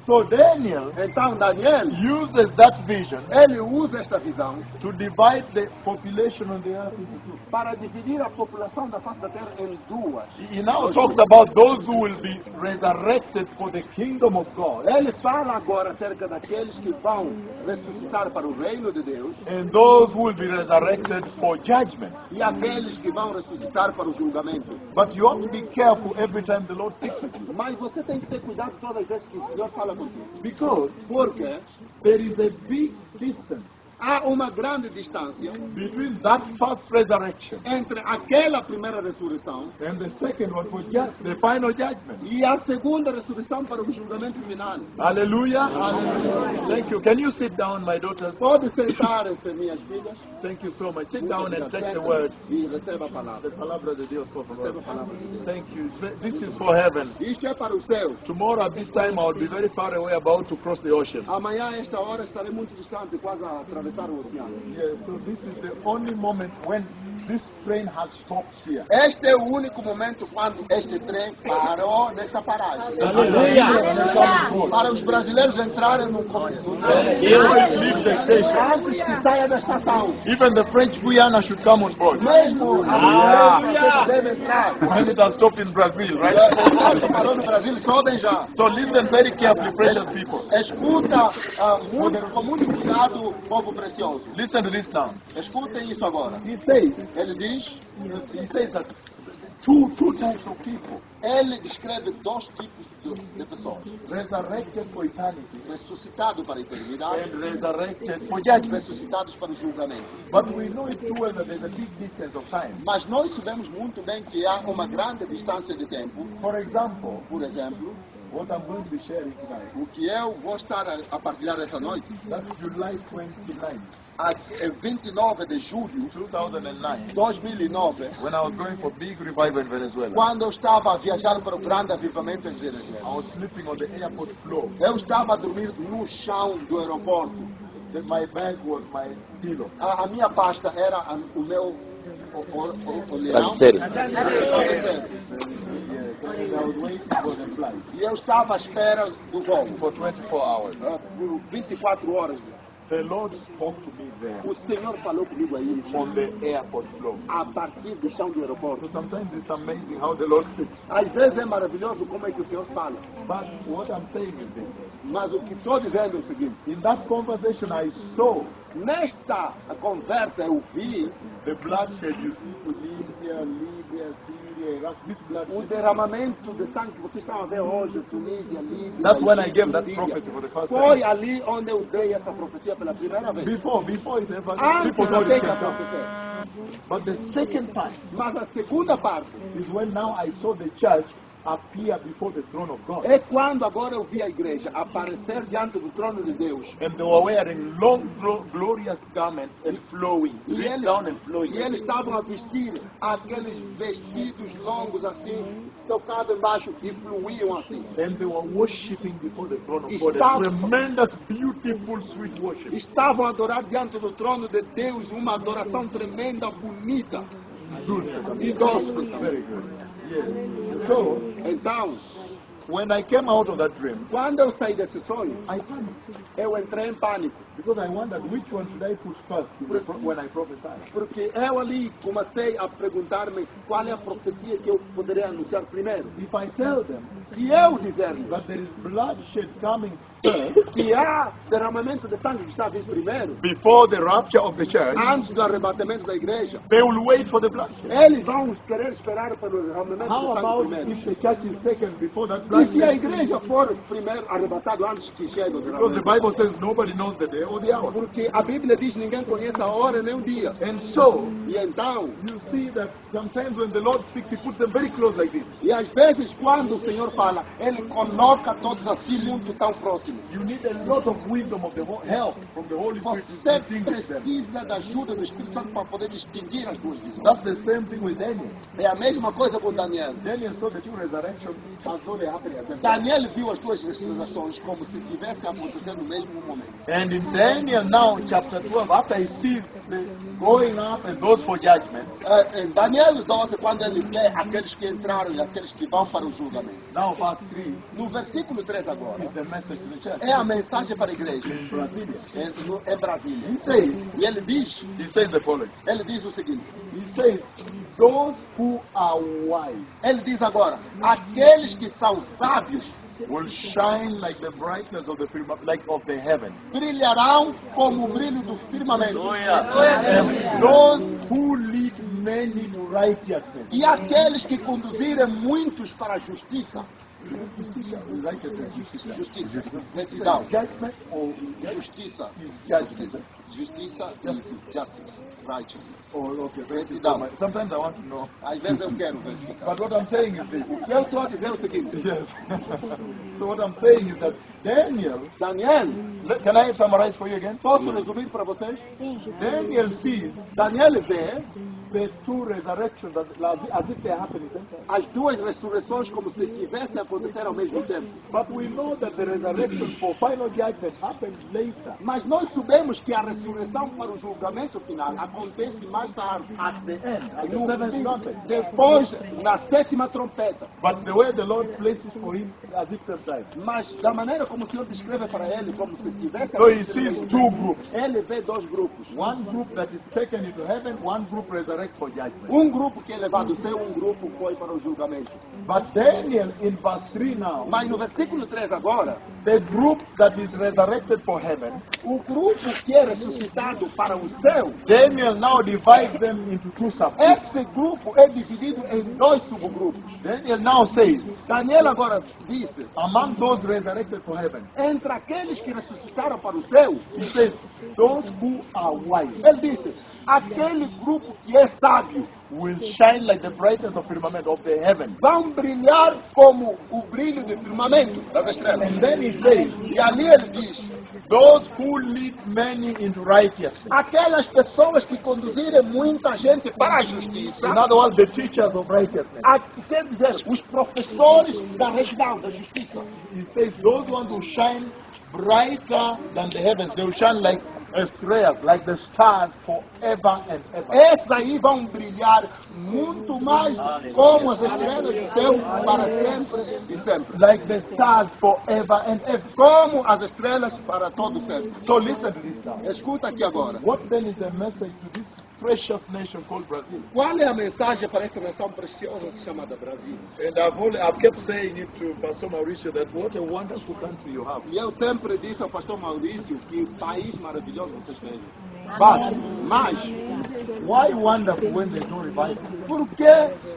So Daniel Então Daniel, uses that vision ele usa esta visão to divide the population on the earth into two. para dividir a população da face da terra em duas. He now talks about those who will be resurrected for the kingdom of God Ele fala agora acerca daqueles que vão ressuscitar para o reino de Deus and those who will be resurrected for judgment. e aqueles que vão ressuscitar para o julgamento. But you have to be careful every time the Lord speaks with you, Mas você tem que ter cuidado todas as vezes que o Senhor fala contigo. because Porque there is a big distance há uma grande distância between that first resurrection entre aquela primeira ressurreição and the second one for just the final judgment. e a segunda ressurreição para o julgamento final. Hallelujah. Hallelujah. Thank you. Can you sit down, my daughters? Pode sentar-se, minhas filhas. Thank you so much. Sit down and take the word. E receba a palavra. The palabra de Dios, por Receba favor. a palavra de Deus. Thank you. This is for heaven. Isto é para o céu. Tomorrow at this time I will be very far away, about to cross the ocean. Amanhã, a esta hora, estarei muito distante, quase a atravessar o oceano. Yeah, so this is the only moment when this train has stopped here. Este é o único momento quando este trem parou nessa paragem. Para os brasileiros entrarem no trem Leave the station. antes que saia da estação. Even the French Guiana should come on board. Mesmo a brasileiros devem entrar. When it has stopped in Brazil, right? Quando parou no Brasil, sobem já. So listen very carefully, precious people. Escuta com muito cuidado, povo precioso. Listen to this now. Escutem isso agora. He says that two types of people Ele descreve dois tipos de pessoas. resurrected for eternity Ressuscitado para a eternidade, and resurrected for judgment. ressuscitados para o julgamento. But we know it too well that there's a big distance of time. Mas nós sabemos muito bem que há uma grande distância de tempo. For example, Por exemplo, what I'm going to be sharing tonight, o que eu vou estar a partilhar essa noite, that's July 29, é 29 de julho 2009, de 2009, when I was going for big revival in Venezuela. quando eu estava a viajar para o grande avivamento em Venezuela. I was sleeping on the airport floor. Eu estava a dormir no chão do aeroporto. My bag was my pillow. A minha pasta era o meu olhão. Travesseiro. Yes, and I was waiting for the flight E eu estava à espera do voo. for 24 hours. Por 24 horas. The Lord spoke to me there O Senhor falou comigo aí no chão, on the airport floor. a partir do chão do aeroporto. So sometimes it's amazing how the Lord speaks. Às vezes é maravilhoso como é que o Senhor fala. But what I'm saying is this. Mas o que estou dizendo é o seguinte: in that conversation I saw nesta conversa eu vi the bloodshed you see Tunisia, Libya, Syria, Iraq, this o bloodshed. derramamento de sangue que vocês estão a ver hoje, Tunísia, Líbia. That's when I gave Egito, that Síria. prophecy for the first Foi time. ali onde eu dei essa profecia pela primeira vez. Before it ever, Antes people de thought eu it dar a came down. profecia. But the second part Mas a segunda parte is when now I saw the church appear before the throne of God. é quando agora eu vi a igreja aparecer diante do trono de Deus. And they were wearing long, glorious garments and flowing, E reach eles, down and flowing. e eles estavam a vestir aqueles vestidos longos assim, tocavam embaixo e fluíam assim. And they were worshipping before the throne of God. Stop. A tremendous, beautiful, sweet worship. Estavam a adorar diante do trono de Deus uma adoração tremenda, bonita Good. e doce. Very good. Yes. So, Então, when I came out of that dream, quando eu saí desse sonho, I panicked eu entrei em pânico. because I wondered which one should I put first in the when I prophesied. Porque eu ali comecei a perguntar-me qual é a profecia que eu poderia anunciar primeiro. If I tell them Se eu disser-lhes that there is bloodshed coming first, que há derramamento de sangue que está a vir primeiro, before the rapture of the church, antes do arrebatamento da igreja, they will wait for the bloodshed. eles vão querer esperar pelo derramamento de How sangue about primeiro. if the church is taken before that E se a bloodshed? igreja for primeiro arrebatado antes que chegue o Because the derramamento? Bible says nobody knows the day or the hour. Porque a Bíblia diz ninguém conhece a hora nem o dia. And so, E então, you see that sometimes when the Lord speaks, He puts them very close like this. e às vezes quando o Senhor fala, Ele coloca todos assim muito tão próximos. You need a lot of wisdom of the help from the Holy Spirit to Você distinguish them. precisa da ajuda do Espírito Santo para poder distinguir as duas visões. That's the same thing with Daniel. É a mesma coisa com Daniel. Daniel saw the two resurrections as though they happened at the same time. Daniel viu as duas ressurreições como se tivessem acontecendo no mesmo momento. And in Daniel now, chapter 12, after he sees the going up and those for judgment, Em Daniel 12, quando ele vê aqueles que entraram e aqueles que vão para o julgamento. now verse 3 No versículo 3 agora, is the message to the church é a mensagem para a igreja in Brasilia. em Brasília. He says, E ele diz the following. o seguinte, He says, those who are wise ele diz agora, aqueles que são sábios will shine like the brightness of the like of the heavens. brilharão como o brilho do firmamento. And those who lead many to righteousness. E aqueles que conduzirem muitos para a justiça, justiça, retidão, Judgment or justiça, is judgment. justiça e justice, righteousness. Oh, okay. Thank you so Retidão. much. Sometimes I want to know. Às vezes eu quero verificar. But what I'm saying is this. O que eu estou a dizer é o seguinte, Yes. So what I'm saying is that Daniel, Daniel, can I summarize for you again? posso resumir para vocês? Daniel sees Daniel vê the two resurrections as if they happen in the same time. as duas ressurreições como se tivessem acontecido ao mesmo tempo. But we know that the resurrection for final judgment happens later. Mas nós sabemos que a ressurreição para o julgamento final acontece mais tarde. At the end, at the No seventh fim, trumpet. depois, na sétima trompeta. But the way the Lord places for him as if same time. Mas da maneira como o Senhor descreve para ele, como se tivesse So he acontecido ao sees mesmo two tempo, groups. ele vê dois grupos. One group that is taken into heaven, one group resurrected for judgment. Um grupo que é levado ao céu, um grupo foi para o julgamento. But Daniel in verse 3 now, Mas no versículo 3 agora, the group that is resurrected for heaven, o grupo que é ressuscitado para o céu, Daniel now divides them into two subgroups. esse grupo é dividido em dois subgrupos. Daniel now says, Daniel agora disse, among those resurrected for heaven, entre aqueles que ressuscitaram para o céu, he says, those who are wise ele disse, aquele grupo que é sábio will shine like the brightness of firmament of the heaven. vão brilhar como o brilho do firmamento das estrelas. And then he says, E ali ele diz, those who lead many into righteousness. aquelas pessoas que conduzirem muita gente para a justiça, In other words, the teachers of righteousness. quer dizer, os professores da retidão, da justiça. He says, those ones who shine brighter than the heavens, they will shine like stars, like the stars forever and ever. Esses aí vão brilhar muito mais como as estrelas do céu para sempre e sempre. Like the stars forever and ever. Como as estrelas para todo sempre. So listen to this now. Escuta aqui agora. What then is the message to these precious nation called Brazil. Qual é a mensagem para essa nação preciosa chamada Brasil? And I've kept saying it to Pastor Mauricio that what a wonderful country you have. E eu sempre disse ao pastor Maurício que país maravilhoso vocês têm. Mas, Why wonderful when there's no revival? por que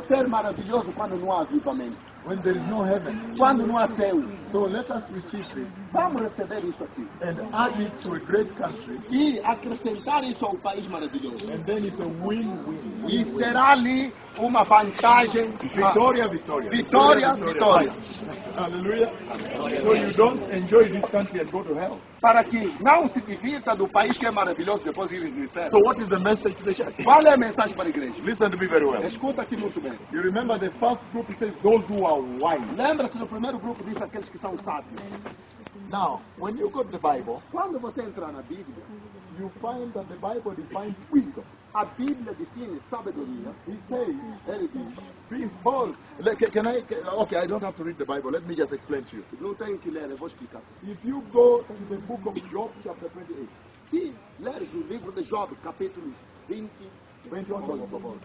ser maravilhoso quando não há avivamento? When there is no heaven? Quando não há céu? So let us receive this Vamos receber isso aqui. and add it to a great country, E acrescentar isso ao país maravilhoso. and then it's a win-win. E será ali uma vantagem. Victoria, Victoria. Vitória, vitória. Hallelujah. So you don't enjoy this country and go to hell. Para que não se divirta do país que é maravilhoso depois ir no inferno. So what is the message to the church? Qual é a mensagem para a igreja? Listen to me very well. Escuta aqui muito bem. You remember the first group says those who are wise. Lembra-se do primeiro grupo diz aqueles que são sábios. Now, when you go to the Bible, Quando você entrar na Bíblia, you find that the Bible defines wisdom. a Bíblia define sabedoria. He says, Ele diz, behold, okay, I don't have to read the Bible. Let me just explain to you. não tenho que ler, eu vou explicar. If you go to the book of Job, chapter 28, Se leres o livro de Job, capítulo 20, 21, por favor.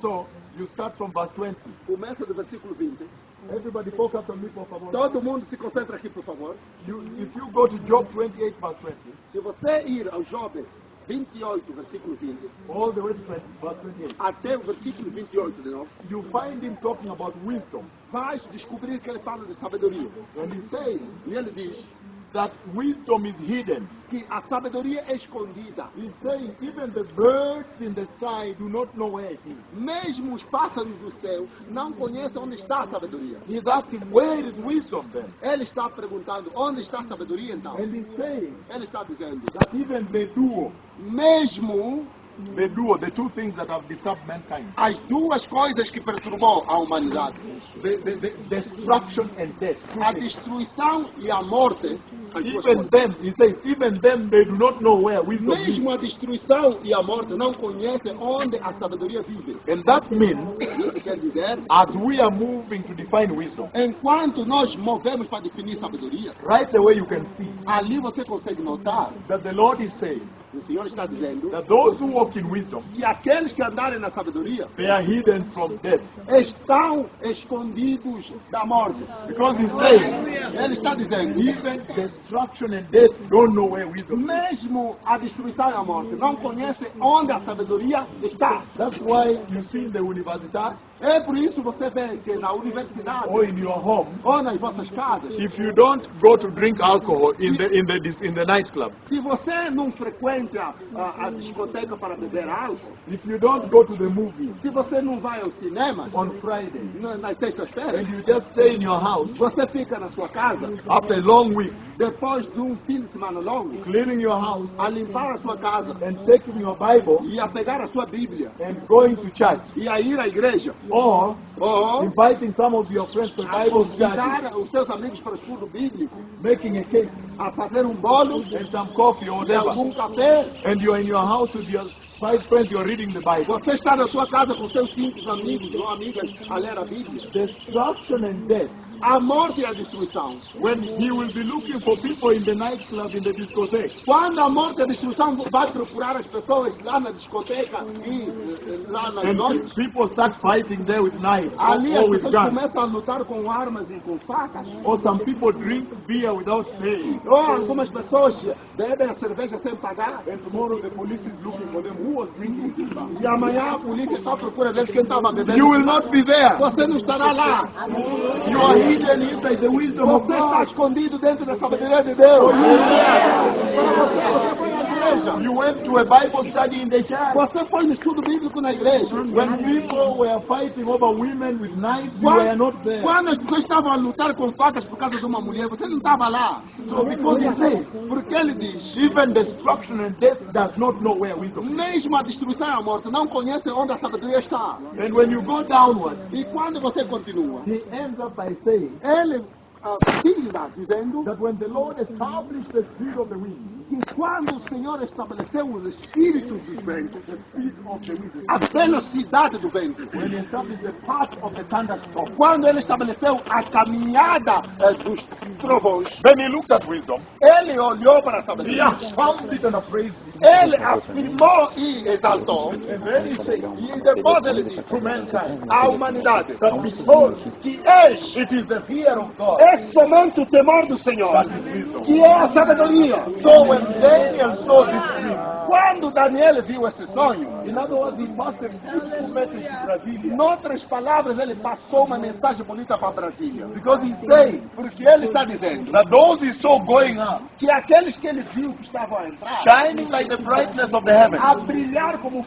So you start from verse 20. começa do versículo 20. Everybody focus on me, por favor. Todo mundo se concentra aqui, por favor. If you go to Job 28, verse 20, Se você ir ao Job 28, versículo 20, all the way to verse 28, até o versículo 28 de novo, you find him talking about wisdom. vais descobrir que ele fala de sabedoria. And he says E ele diz that wisdom is hidden. que a sabedoria é escondida. He's saying even the birds in the sky do not know where it is. Mesmo os pássaros do céu não conhecem onde está a sabedoria. He's asking, where is wisdom then? Ele está perguntando onde está a sabedoria então. And he's saying Ele está dizendo, that even the duo, mesmo the two things that have disturbed mankind, as duas coisas que perturbou a humanidade, the destruction and death, a destruição e a morte, as duas even coisas. them, he says, even them, they do not know where wisdom is. Mesmo a destruição e a morte não conhecem onde a sabedoria vive. And that means, Isso quer dizer, as we are moving to define wisdom, enquanto nós movemos para definir sabedoria, right away you can see ali você consegue notar, that the Lord is saying o Senhor está dizendo, that those who walk in wisdom, que aqueles que andarem na sabedoria they are hidden from death. estão escondidos da morte. Because he's saying, Ele está dizendo, even destruction and death don't know where wisdom is. mesmo a destruição e a morte não conhecem onde a sabedoria está. That's why you see in the university É por isso você vê que na universidade or in your home, ou nas vossas casas, if you don't go to drink alcohol in the nightclub, se você não frequenta a discoteca para beber álcool, if you don't go to the movie se você não vai ao cinema on Friday, nas sextas-feiras, and you just stay in your house você fica na sua casa after a long week, depois de um fim de semana longo, cleaning your house a limpar a sua casa and taking your Bible e a pegar a sua Bíblia and going to church, e a ir à igreja, or ou inviting some of your friends for a Bible study, convidar os seus amigos para o estudo bíblico, making a cake a fazer um bolo and some coffee or e whatever, algum café. and you're in your house with your 5 friends, you're reading the Bible. Você está na sua casa com seus 5 amigos ou amigas a ler a Bíblia. Destruction and death. A morte e a destruição. When he will be looking for people in the nightclub, in the discotheque, Quando a morte e a destruição vai procurar as pessoas lá na discoteca e lá nas and noites, people start fighting there with knives ali as or with pessoas guns, começam a lutar com armas e com facas. or some people drink beer without paying, Ou algumas pessoas bebem a cerveja sem pagar. and tomorrow the police is looking for them who was drinking this bar. E amanhã a polícia está à procura deles quem estava bebendo. You will not be there. Você não estará lá. You are hidden inside the wisdom of Você está God. escondido dentro da sabedoria de Deus. Você foi na igreja. You went to a Bible study in the church. Você foi no estudo bíblico na igreja. When people were fighting over women with knives, you were not there. Quando as pessoas estavam a lutar com facas por causa de uma mulher, você não estava lá. So because he says, Porque ele diz, even destruction and death does not know where wisdom is. mesmo a destruição e a morte não conhecem onde a sabedoria está. And when you go downwards, E quando você continua, he ends up by saying, ele a Bíblia dizendo that when the Lord established the spirit of the wind, que quando o Senhor estabeleceu os espíritos dos ventos, the speed of the wind, a velocidade do vento, when he established the path of the thunderstorm, quando ele estabeleceu a caminhada dos trovões, then he looked at wisdom, ele olhou para a he sabedoria, affirmed it and appraised it. ele afirmou e exaltou, And then he said e depois ele disse to mankind à humanidade that behold, que és it is the fear of God é somente o temor do Senhor, that is wisdom. que é a sabedoria. So when Daniel saw this dream, Quando Daniel viu esse sonho, in other words, he passed a beautiful message to Brasilia. em outras palavras, ele passou uma mensagem bonita para Brasília. Because he's saying Porque ele está dizendo that those he saw going up, que aqueles que ele viu que estavam a entrar, shining like the brightness of the heavens, a brilhar como o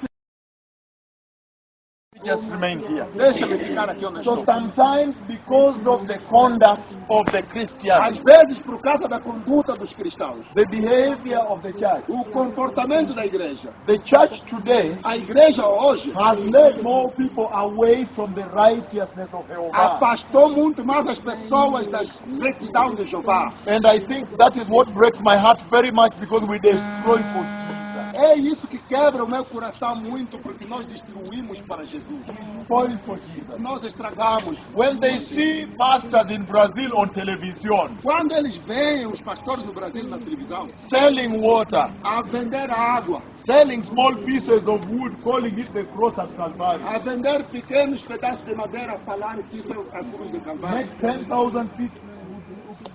just remain here. deixa-me ficar aqui onde So estou. sometimes because of the conduct of the Às Christians, vezes, por causa da conduta dos cristãos, the behavior of the church, o comportamento da igreja, the church today a igreja hoje has led more people away from the righteousness of Jehovah. afastou muito mais as pessoas da retidão de Jeová. And I think that is what breaks my heart very much because we destroy for Jesus. É isso que quebra o meu coração muito, porque nós destruímos para Jesus. Spoil for Jesus. Nós estragamos. When they see pastors in Brazil on television Quando eles veem os pastores no Brasil na televisão selling water, a vender água, selling small pieces of wood, calling it the cross at Calvary, a vender pequenos pedaços de madeira, falando que isso é a cruz de Calvário, make 10,000 pieces,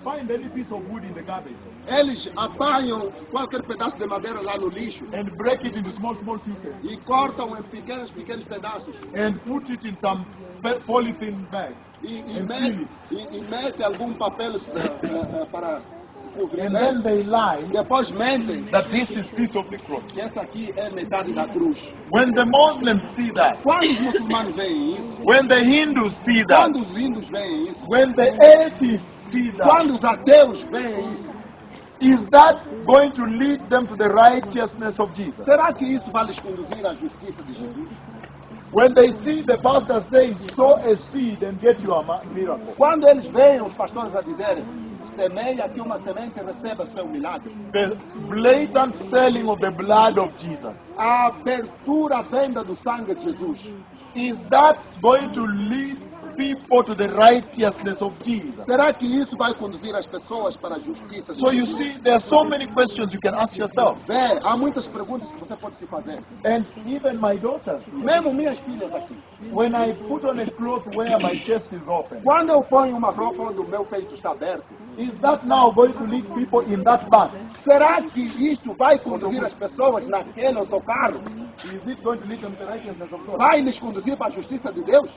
find any piece of wood in the garbage eles apanham qualquer pedaço de madeira lá no lixo and break it into small pieces e cortam em pequenos pedaços and put it in some polythene bag e mete algum papel para cobrir. and then they lie Depois mentem that this is piece of the cross. que essa aqui é metade da cruz. When the Muslims see that, Quando os muçulmanos veem isso, when the Hindus see that, quando os índios veem isso, when the atheists see that, quando os ateus veem isso, is that going to lead them to the righteousness of Jesus? será que isso vai lhes conduzir à justiça de Jesus? When they see the pastor saying, sow a seed and get your miracle, Quando eles veem os pastores a dizerem, semeia que uma semente e receba seu milagre, the blatant selling of the blood of Jesus, a abertura, a venda do sangue de Jesus, is that going to lead people to the righteousness of Jesus? será que isso vai conduzir as pessoas para a justiça de So you Jesus? see, there are so many questions you can ask yourself. Vê, há muitas perguntas que você pode se fazer. And even my daughters, Mesmo minhas filhas aqui. when I put on a cloth where my chest is open, Quando eu ponho uma roupa onde o meu peito está aberto, is that now going to lead people in that bus? será que isto vai conduzir as pessoas naquele autocarro? Is it going to lead them to the righteousness of God? Vai lhes conduzir para a justiça de Deus?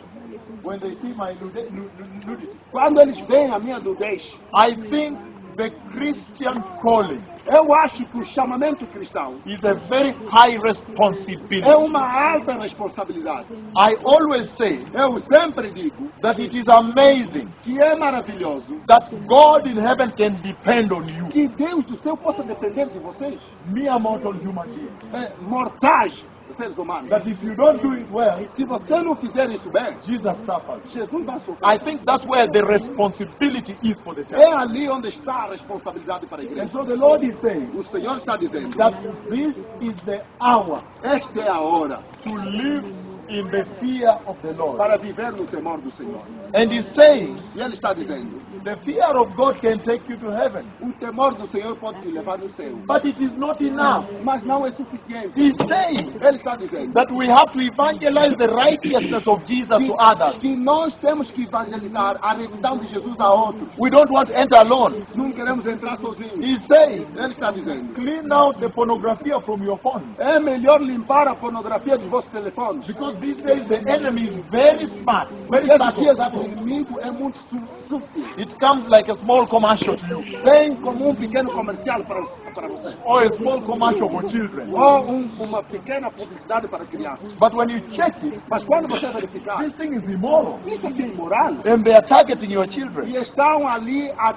When they see my nudity, Quando eles veem a minha nudez, I think the Christian calling eu acho que o chamamento cristão is a very high responsibility. é uma alta responsabilidade. I always say Eu sempre digo that it is amazing que é maravilhoso that God in heaven can depend on you, que Deus do céu possa depender de vocês, mere mortal human beings. mortais, seres humanos. That if you don't do it well, Se você não fizer isso bem, Jesus suffers. Jesus vai sofrer. I think that's where the responsibility is for the church. É ali onde está a responsabilidade para a And igreja. so the Lord is saying O Senhor está dizendo, that this is the hour esta é a hora to live in the fear of the Lord. para viver no temor do Senhor. And he's saying E Ele está dizendo, the fear of God can take you to heaven, o temor do Senhor pode te levar no céu. but it is not enough. Mas não é suficiente. He's saying Ele está dizendo that we have to evangelize the righteousness of Jesus to others. que nós temos que evangelizar a retidão de Jesus a outros. We don't want to enter alone. Não queremos entrar sozinhos. He's saying Ele está dizendo, clean out the pornography from your phone, é melhor limpar a pornografia dos vossos telefones. because these days the enemy is very smart, very Esses dias subtle. o inimigo é muito sutil. It comes like a small commercial to you, Vem como pequeno comercial para você. or a small commercial for children. Ou uma pequena publicidade para crianças. But when you check it, Mas quando você verificar, this thing is immoral, isso aqui é imoral. and they are targeting your children. E estão ali a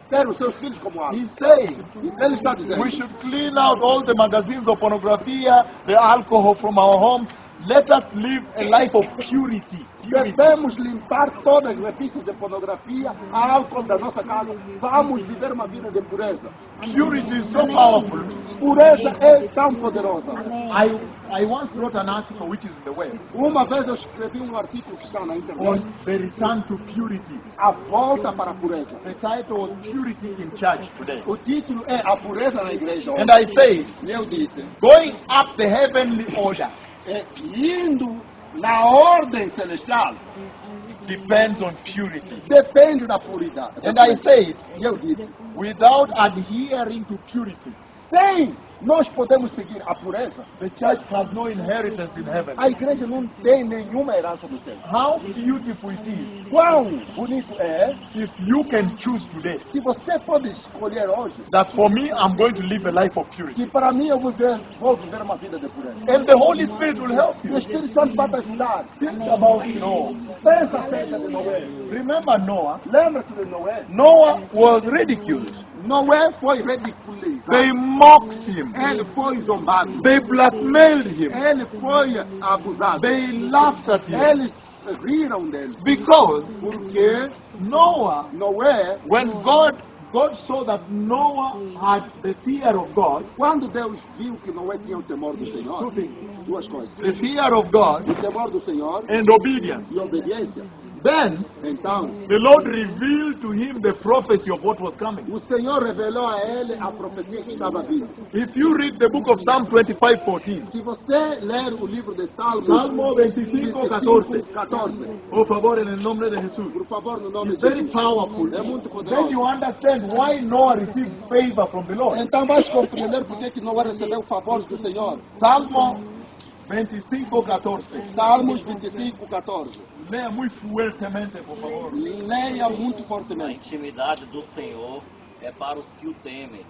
ter os seus filhos como alvo. He's saying Ele está dizendo, we should clean out all the magazines of pornography, the alcohol from our homes, Let us live a life of purity. Devemos limpar todas as revistas de pornografia, álcool da nossa casa. Vamos viver uma vida de pureza. Purity is so powerful. Pureza é tão poderosa. I once wrote an article which is in the web Uma vez eu escrevi um artigo que está na internet. on the return to purity. A volta para a pureza. The title was Purity in Church Today. O título é A Pureza na Igreja. And I say, E eu disse, going up the heavenly order indo na ordem celestial depends on purity. depende da puridade. And I said, E eu disse, without adhering to purity, sem nós podemos seguir a pureza, the church has no inheritance in heaven. a igreja não tem nenhuma herança no céu. How beautiful it is Quão bonito é if you can choose today se você pode escolher hoje that for me I'm going to live a life of purity. que para mim eu vou viver uma vida de pureza. And the Holy Spirit will help O you. Espírito Santo vai te ajudar. Think about Noah. Pensa acerca de Noé. Remember Noah? Lembra-se de Noé? Noah was ridiculed. Noé foi ridiculizado. They mocked him. Ele foi zombado. They blackmailed him. Ele foi abusado. They laughed at him. Eles riram dele. Because Porque Noah, Noé, when God saw that Noah had the fear of God, quando Deus viu que Noé tinha o temor do Senhor, two things, duas coisas. the fear of God O temor do Senhor and obedience. e obediência. Then Então, the Lord revealed to him the prophecy of what was coming. o Senhor revelou a ele a profecia que estava vindo. If you read the book of Psalm 25:14, Se você ler o livro de Salmos, Salmo 25:14. 14, por favor, en el nombre de Jesús, por favor, no nome it's de very Jesus. powerful. É muito Then you poderoso. understand why Noah received favor from the Lord. Então vais compreender por que Noé recebeu favores do Senhor. Salmo 25:14. Salmos 25, 14. Leia muito fuertemente, por favor. Leia muito A fortemente. intimidade do Senhor é para os que o temem,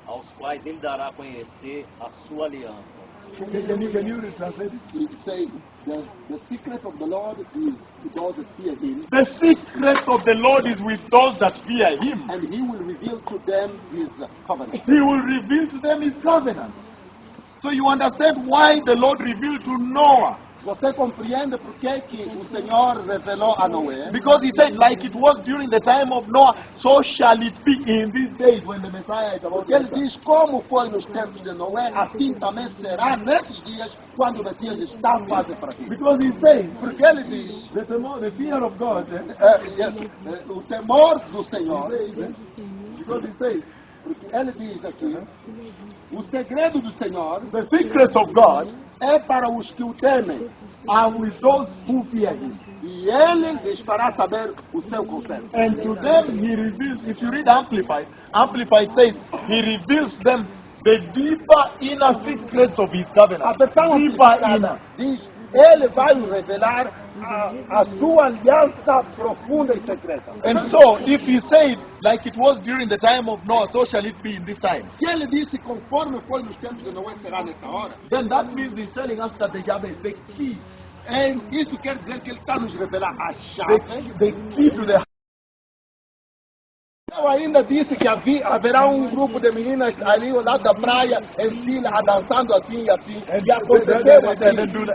aos quais ele dará a conhecer a sua aliança. Can you translate it? It says, the secret of the Lord is to those that fear him, The secret of the Lord is with those that fear him. and he will reveal to them his covenant. He will reveal to them his covenant. So you understand why the Lord revealed to Noah. Você compreende por que o Senhor revelou a Noé? Because he said, like it was during the time of Noah, so shall it be in these days when the Messiah is about Porque to ele come. diz como foi nos tempos de Noé, assim também será nesses dias quando o Messias está quase para vir. Because he says, Porque ele diz, the fear of God, o temor do Senhor, because he says, porque ele diz aqui, o segredo do Senhor the secrets of God é para os que o temem, are with those who fear him. e ele lhes fará saber o seu conselho. And to them he reveals, if you read Amplified says, he reveals them the deeper inner secrets of his A covenant. versão Deeper amplificada inner. diz, ele vai revelar a sua aliança profunda e secreta. And so, if he said, like it was during the time of Noah, so shall it be in this time, Se ele disse conforme foi nos tempos de Noé será nessa hora, then that means he's telling us that the Yahweh is the key. isso quer dizer que ele está nos revelar a chave. The key to the Eu ainda disse que haverá um grupo de meninas ali ao lado da praia, em fila, dançando assim e assim. E aconteceu assim.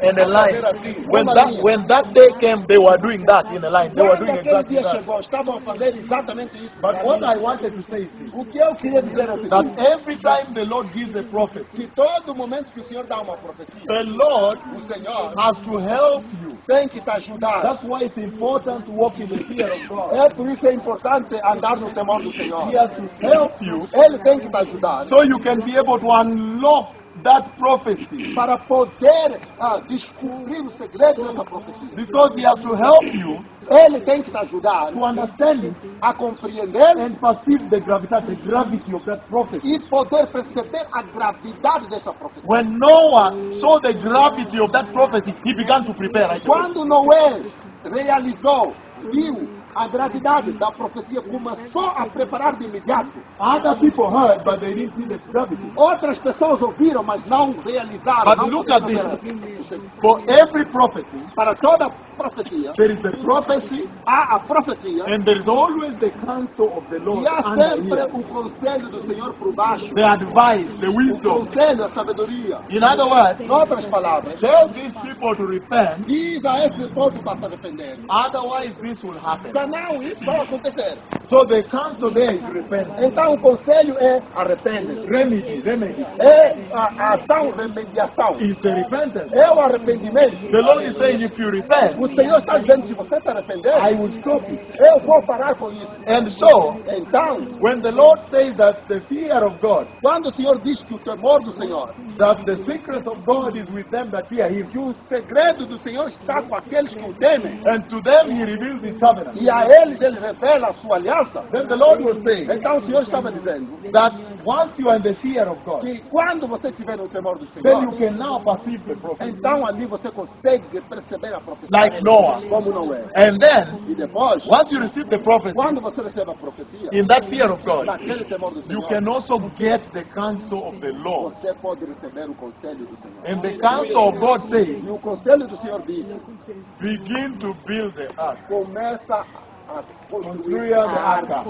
in a line. Assim, When uma that linha. when that day came, they were doing that in a line. They were Quando doing aquele exactly dia that. chegou, estavam a fazer exatamente isso. But what I wanted to say is this, O que eu queria dizer é o that seguinte, every time the Lord gives a prophecy, que todo momento que o Senhor dá uma profecia, the Lord o Senhor has to help you. tem que te ajudar. That's why it's important to walk in the fear of God. É por isso é importante andar no temor do Senhor. He has to help you Ele tem que te ajudar so you can be able to unlock that prophecy. para poder descobrir o segredo dessa profecia. Because he has to help you Ele tem que te ajudar to understand it a compreender and perceive the gravity of that prophecy. e poder perceber a gravidade dessa profecia. When Noah saw the gravity of that prophecy, he began to prepare. Right away. Quando Noé realizou, viu A gravidade da profecia começou a preparar de imediato. Other people heard, but they didn't see the gravity. Outras pessoas ouviram, mas não realizaram. But não look at puderam this. ver. For every prophecy, Para toda profecia, there is the prophecy, há a profecia and there is always the counsel of the Lord e há under sempre here. o conselho do Senhor por baixo. The advice, the O wisdom. conselho, a sabedoria. In other words, Em outras palavras, tell these people to repent, diz a esse povo para se arrepender. otherwise this will happen. Senão isso vai acontecer. So the counsel there is repent. Então o conselho é arrepende-se. Remedy É a ação, remediação. is the repentance. É o arrependimento. The Lord is saying, if you repent, O Senhor está dizendo, se você se arrepender, I will stop it. eu vou parar com isso. And so, Então, when the Lord says that the fear of God, quando o Senhor diz que o temor do Senhor, that the secret of God is with them that fear Him, que o segredo do Senhor está com aqueles que o temem, and to them He reveals His covenant, e a eles ele revela a sua aliança, then the Lord will say então o Senhor estava dizendo that once you are in the fear of God, que quando você tiver o temor do then you Senhor, can now perceive the prophet, então ali você consegue perceber a profecia, like Noah. como não é. And then, E depois, once you receive the prophecy quando você recebe a profecia, in that fear of God, naquele temor do you Senhor, can also get the counsel of the Lord. você pode receber o conselho do Senhor. And the counsel of God says, E o conselho do Senhor diz, begin to build the ark. começa a construir Construir a the arca. ark.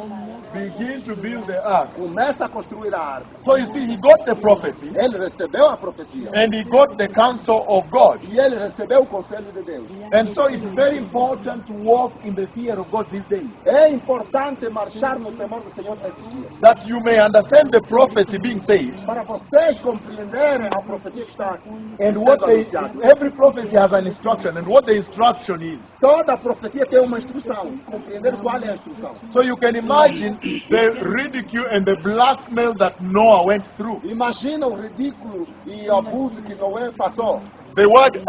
Begin to build the ark. Começa a construir a arca. So you see, he got the prophecy Ele recebeu a profecia. and he got the counsel of God. E ele recebeu o conselho de Deus. And so it's very important to walk in the fear of God these days, É importante marchar no temor do Senhor nesses dias. that you may understand the prophecy being said Para vocês compreenderem a profecia que está and sendo what they, anunciada. every prophecy has an instruction and what the instruction is. Toda profecia tem uma instrução. Compreender qual é a instrução. So you can imagine the ridicule and the blackmail that Noah went through. Imagina o ridículo e o abuso que Noé passou. The word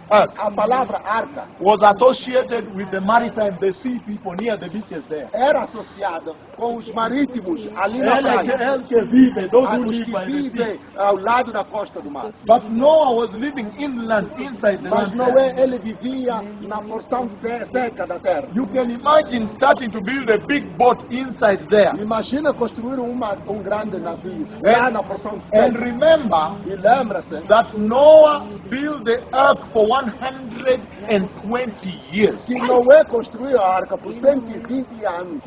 ark A palavra arca was associated with the maritime, the sea people near the beaches there. era associada com os marítimos ali na praia. El que vive, those who Os live que by the sea. vivem ao lado da costa do mar. But Noah was living inland, inside the Mas land. Noé, ele vivia na porção seca da terra. You can imagine starting to build a big boat inside there. Imagina construir um grande navio lá na porção And seca. remember E lembra-se that Noah built the ark for 120 years. que Noé construiu a arca por 120 anos.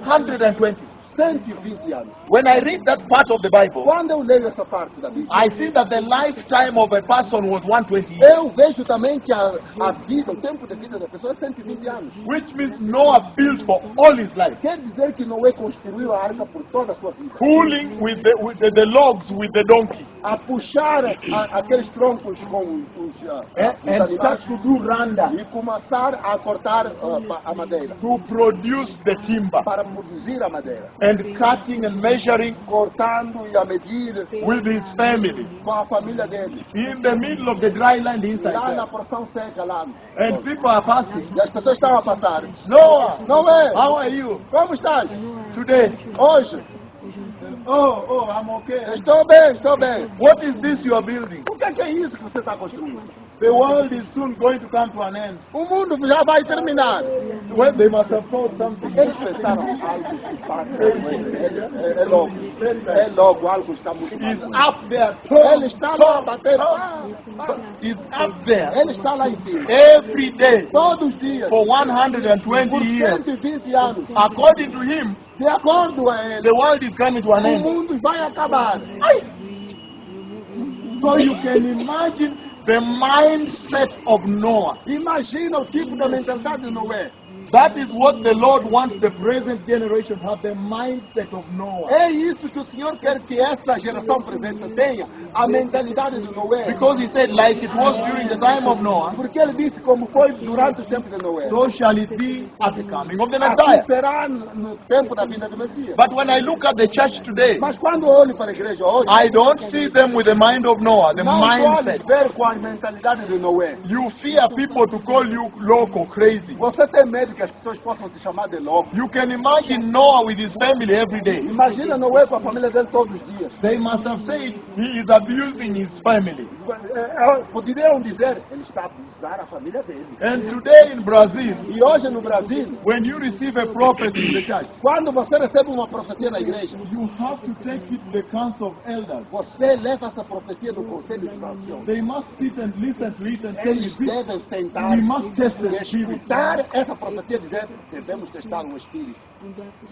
120. 120 anos. When I read that part of the Bible, Quando eu leio essa parte da Bíblia, I see that the lifetime of a person was 120 years. eu vejo também que a vida, o tempo de vida da pessoa é 120 anos. Which means Noah built for all his life, Quer dizer que Noé construiu a arca por toda a sua vida. pulling with the logs with the donkey. A puxar aqueles troncos com os And animais start to do randa e começar a cortar a madeira to produce the timber. para produzir a madeira. And cutting and measuring Cortando e a medir with his family com a família dele. in the middle of the dry land inside Lá na there. porção seca lá. And people are passing. E as pessoas estavam a passar. Noah, Noé, how are you como estás? today? Hoje. Oh, I'm okay. Estou bem, estou bem. What is this you are building? O que é isso que você está construindo? The world is soon going to come to an end. O mundo já vai terminar. Well, they must have thought something. Eles pensaram algo se passa. É logo algo está muito He's mal. up there. Ele está lá batendo. He's up there Ele está lá em cima. every day Todos os dias. for 120 Por years. 120 anos. According to him, De acordo a ele, the world is coming to an o end. mundo vai acabar. So you can imagine the mindset of Noah. Imagina o tipo de mentalidade de Noé. That is what the Lord wants the present generation to have, the mindset of Noah. É isso que o Senhor quer que essa geração presente tenha, a mentalidade de Noé. Because he said, like it was during the time of Noah, Porque ele disse como foi durante os tempos de Noé. so shall it be at the coming of the Assim Messiah. será no tempo da vinda do Messias. But when I look at the church today, Mas quando eu olho para a igreja hoje, I don't see them with the mind of Noah, the não mindset. pode ver com a mentalidade de Noé. You fear people to call you loco, crazy. Você tem medo que as pessoas possam te chamar de louco. You can imagine Noah with his family every day. Imagina Noé com a família dele todos os dias. They must have said he is abusing his family. Poderiam dizer, ele está a abusar a família dele. And today in Brazil, E hoje no Brasil, when you receive a prophecy in the church, quando você recebe uma profecia na igreja, you have to take it to the council of elders. você leva essa profecia no conselho de anciãos. They must sit and listen to it and say, Eles devem sentar we must test e the spirit. escutar essa profecia e dizer, devemos testar o espírito.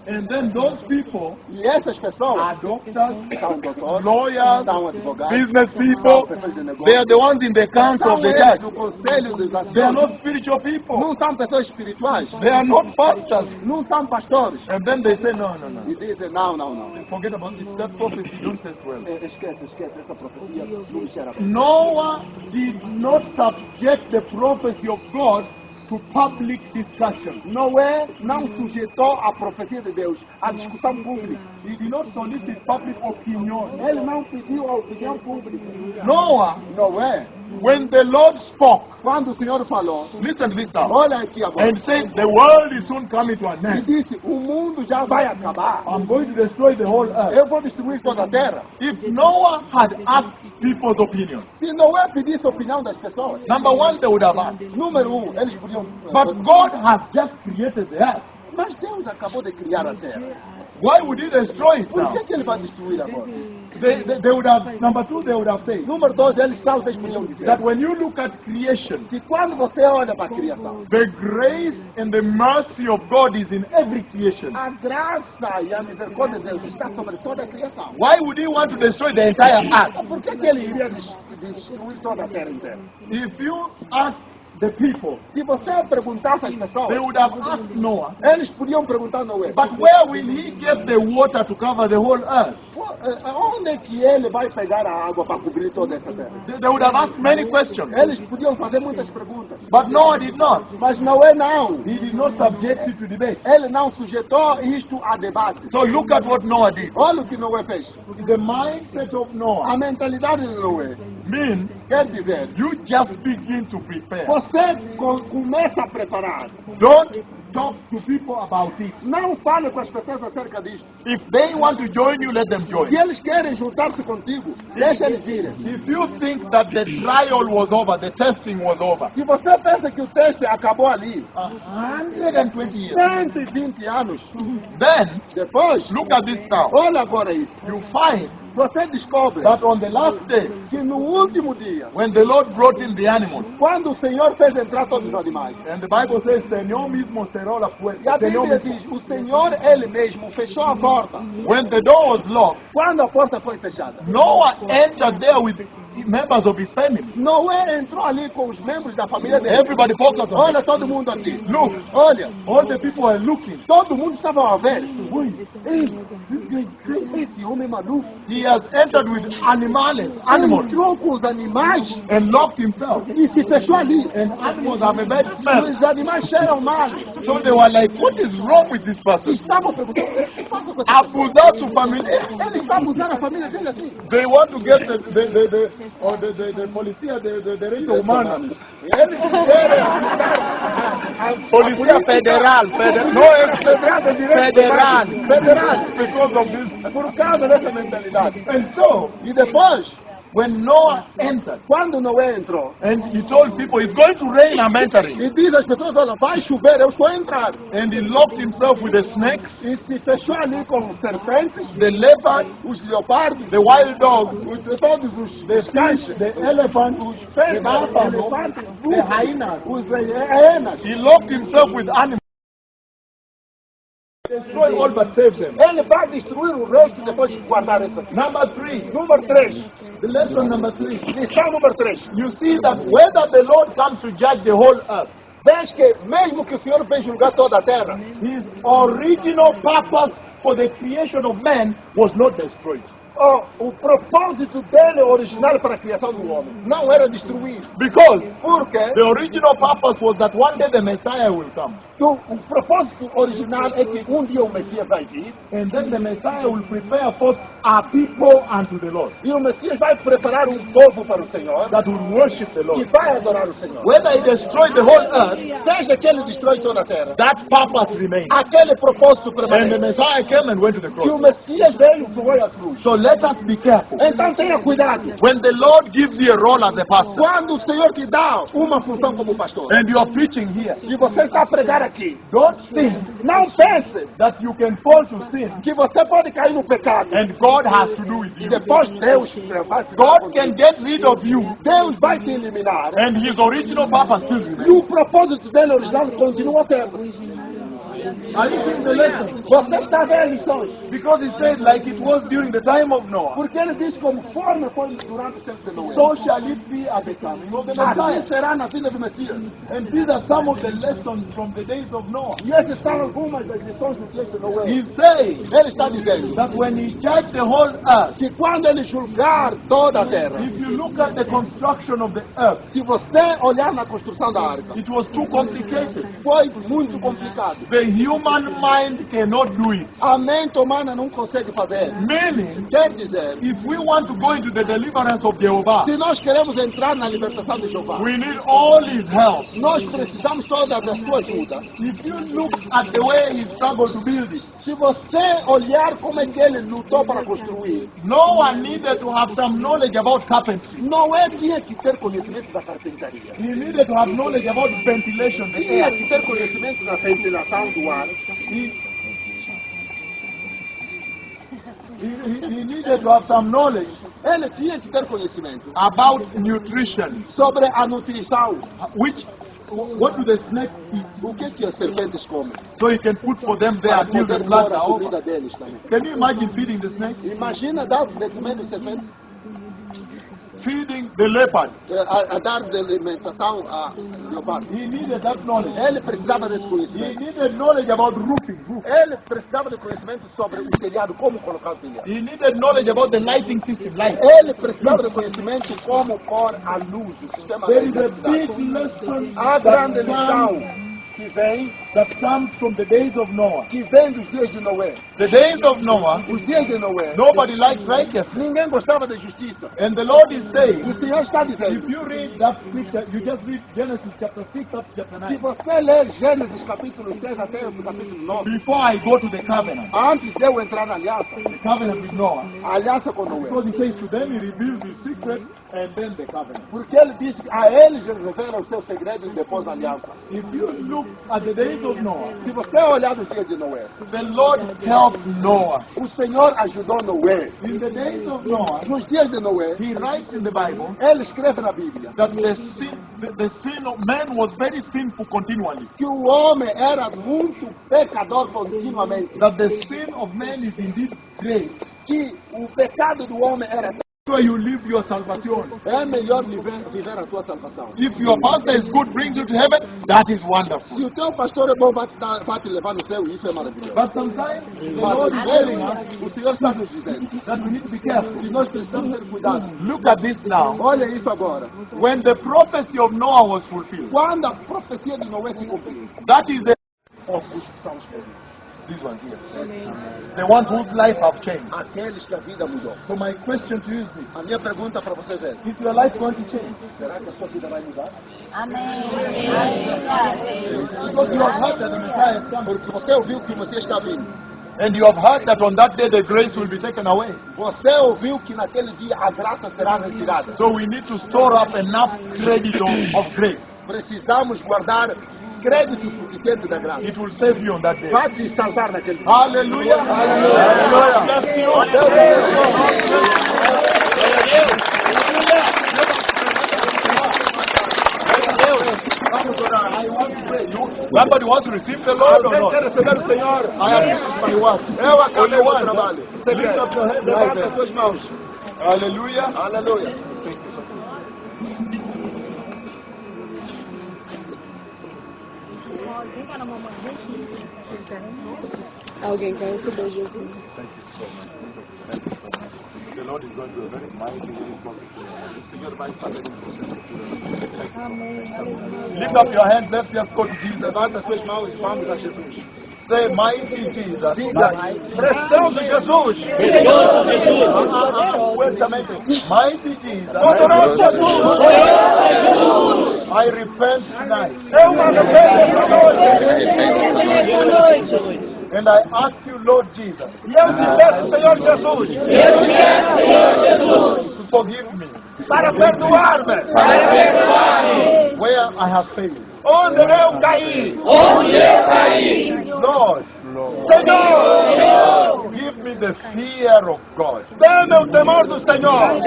And then those people E essas pessoas are doctors, são doutores, lawyers, são advogados, business são people. pessoas de They negócio. are the ones in the council São of the eles church. do conselho dos They are anciãos. not spiritual people. Não são pessoas espirituais. They are not pastors. Não são pastores. And then they say, no, no, no. E dizem, não, não, não. Forget about this. That prophecy, don't test well. Esquece essa profecia. Não me cheira bem. Noah did not subject the prophecy of God to public discussion. Noé não sujeitou a profecia de Deus à discussão pública. He did not solicit public opinion. Ele não pediu a opinião pública. Noah, Noé, when the Lord spoke, quando o Senhor falou, listen to this now, olha aqui agora, and said, the world is soon coming to an e end. disse, o mundo já vai acabar. I'm going to destroy the whole earth. Eu vou destruir toda a terra. If Noah had asked people's opinion, Se Noé pedisse a opinião das pessoas, number one, they would have asked. número eles podiam... But God has just created the earth. Mas Deus acabou de criar a terra. Why would he destroy it Por now? que ele vai destruir agora? They would have, number two, they would have said Número 2, eles talvez podiam dizer that when you look at creation, que quando você olha para a criação, the grace and the mercy of God is in every creation. a graça e a misericórdia de Deus está sobre toda a criação. Why would he want to destroy the entire earth? Por que ele iria destruir toda a terra inteira? If you ask the people, Se você perguntasse às pessoas, they would have asked Noah, eles podiam perguntar a Noé, but where will he get the water to cover the whole earth? onde é que ele vai pegar a água para cobrir toda essa terra? They would have asked many questions. Eles podiam fazer muitas perguntas, But Noah did not. mas Noé não. He did not subject it to debate. Ele não sujeitou isto a debate. So look at what Noah did. Olha o que Noé fez. The mindset of Noah A mentalidade de Noé means quer dizer, you just begin to prepare. você começa a preparar. Don't talk to people about it. Não fale com as pessoas acerca disto. If they want to join you, let them join. Se eles querem juntar-se contigo, deixa eles irem. If you think that the trial was over, the testing was over, Se você pensa que o teste acabou ali, 120 years, 120 anos, then depois, look at this now. olha agora isso. You find Você descobre that on the last day, que no último dia, when the Lord brought in the animals, quando o Senhor fez entrar todos os animais, and the Bible says, Señor mismo cerró la e a puerta. Señor Bíblia mismo. diz, o Senhor Ele mesmo fechou a porta. When the door was locked, Quando a porta foi fechada, Noah entered there with members of his family. Noé entrou ali com os membros da família dele. Everybody focused on him. Olha todo mundo aqui. Look, Olha, all the people were looking. todo mundo estava a ver. Ei, This guy is crazy. esse homem maluco He has entered with animals, entrou com os animais and locked himself. e se fechou ali. And animals have a bad smell. Os animais cheiram mal. So they were like, what is wrong with this person? Estavam perguntando, o que passa com essa pessoa? Abusar su familia. Ele está abusando a família dele assim. They want to get the policia de derecho humano. Policía federal, no es federal, because of this. Por causa dessa mentalidade. And so, E depois, when Noah entered, quando Noé entrou, and he told people, it's going to rain, I'm entering. e diz às pessoas, olha, vai chover, eu estou a entrar. And he locked himself with the snakes, E se fechou ali com serpentes, the leopards, os leopardos, the wild dogs, todos os cães, the elephants, os pés, the buffalo, elefantes, the hyenas. os hienas. He locked himself with animals. Destroy all but save them. Ele vai destruir o resto depois de guardar essa. Number 3. Número 3. The lesson number 3. Lição número 3. You see that whether the Lord comes to judge the whole earth, Vês que mesmo que o Senhor venha julgar toda a terra, his original purpose for the creation of man was not destroyed. o propósito dele original para a criação do homem não era destruir. Because Porque the original purpose was that one day the Messiah will come. o propósito original é que um dia o Messias vai vir And then the Messiah will prepare forth a people unto the Lord e o Messias vai preparar um povo para o Senhor that will worship the que Lord. vai adorar o Senhor. Whether he destroyed the whole earth, Seja que ele destrói toda a terra, that purpose remained. aquele propósito And the permanece. Messiah came and went to the Que o cross. Messias veio e foi à cruz. So let us be careful. Então tenha cuidado. When the Lord gives you a role as a pastor Quando o Senhor te dá uma função como pastor and you are preaching here, e você está a pregar aqui, don't think não pense that you can fall to sin que você pode cair no pecado and God has to do with e you. depois Deus vai se dar God contigo. can get rid of you Deus vai te eliminar and his original purpose still e remains. o propósito dele original continua sendo. Are you seeing the lesson? Você está vendo lições? Because he said, like it was during the time of Noah, Porque ele diz conforme foi durante o tempo de Noé. so shall it be at the coming of the Assim Messiah. será na vida do Messias. And these are some of the lessons from the days of Noah. E essas são algumas das lições do texto de Noé. He's saying Ele está dizendo that when he judged the whole earth, que quando ele julgar toda a terra, if you look at the construction of the earth, se você olhar na construção da arca, it was too complicated. foi muito complicado. The human mind cannot do it. A mente humana não consegue fazer. Meaning, Quer dizer, if we want to go into the deliverance of Jehovah, se nós queremos entrar na libertação de Jeová, we need all his help. nós precisamos toda da sua ajuda. If you look at the way he struggled to build it, Se você olhar como é que ele lutou para construir, Noah needed to have some knowledge about carpentry. Noé tinha que ter conhecimento da carpintaria. He needed to have knowledge about ventilation, the Tinha air. que ter conhecimento da ventilação do ar. He needed to have some knowledge Ele tinha que ter conhecimento about nutrition. sobre a nutrição. What do the snakes eat? O que as serpentes comem? So he can put for them there Para until the poder floods pôr a are over. comida deles também. Can you imagine feeding the snakes? Imagina dar de comer de serpente, Feeding the leopard. a dar de alimentação a leopardo. He needed that knowledge. Ele precisava desse He conhecimento. needed knowledge about roofing. Ele precisava de conhecimento sobre o telhado, como colocar o telhado. He needed knowledge about the lighting system, light. Ele precisava de conhecimento como pôr a luz, o sistema There de is a big eletricidade. lesson A grande that lição comes, que comes from the days of Noah. vem dos dias de Noé. The days of Noah, Os dias de Noé, nobody liked righteousness. ninguém gostava da justiça. And the Lord is saying, O Senhor está if dizendo, you read that scripture, you just read Genesis chapter 6 up to chapter se 9. você ler Gênesis capítulo 6 até o capítulo 9, Before I go to the covenant, antes de eu entrar na aliança, the covenant with Noah. a aliança com Noé. Because he says to them, he reveals his secrets and then the covenant. Porque ele disse que a eles ele revela os seus segredos e depois a aliança. If you look at the days of Noah, Se você olhar nos dias de Noé, the Lord helped Noah. o Senhor ajudou Noé. In the days of Noah, Nos dias de Noé, he writes in the Bible ele escreve na Bíblia that the sin of man was very sinful continually. que o homem era muito pecador continuamente. That the sin of man is indeed great. Que o pecado do homem era So you live your salvation. é melhor viver a tua salvação. If your pastor is good, brings you to heaven, that is wonderful. Se o teu pastor é bom, vai te levar no céu, isso é maravilhoso. But sometimes the Mas Lord is telling us o Senhor está nos dizendo that we need to be careful. que nós precisamos ter cuidado. Look at this now. Olha isso agora. When the prophecy of Noah was fulfilled, Quando a profecia de Noé se cumpriu, that is os são os felizes. these ones here. The ones whose life have changed. Aqueles que a vida mudou. So my question to you is this. A minha pergunta para vocês é: Is your life going to change? será que a sua vida vai mudar? Because you have heard that the Messiah is coming. Porque você ouviu que você está vindo. And you have heard that on that day the grace will be taken away. Você ouviu que naquele dia a graça será retirada. So we need to store up enough credit of grace. Precisamos guardar crédito suficiente da graça. It will save you on that day. Vai te salvar naquele dia. Hallelujah. Aleluia. Vamos orar. Somebody wants to receive the Lord or Alguém quer not? receber o Senhor? I have finished my work. Eu acabei Only o one. trabalho. Você Lift quer? up your hand. Levanta as suas mãos. Hallelujah. Aleluia. Alguém quer receber Jesus? the Lord is going to do a very mighty work. O Senhor vai fazer um processo de cura. Amém. Lift up your hands, let's just go to Jesus. Levanta suas mãos e vamos a Jesus. Say, mighty Jesus. Diga, precioso Jesus. Precioso Jesus. Wait a minute. Mighty Jesus. Poderoso Jesus. I repent tonight. Eu me arrependo esta noite. And I ask you, Lord Jesus. E eu te peço, Senhor Jesus. To forgive me. Para perdoar-me. Where I have failed. Onde eu caí. Lord. Senhor. Give me the fear of God. Dê-me o temor do Senhor.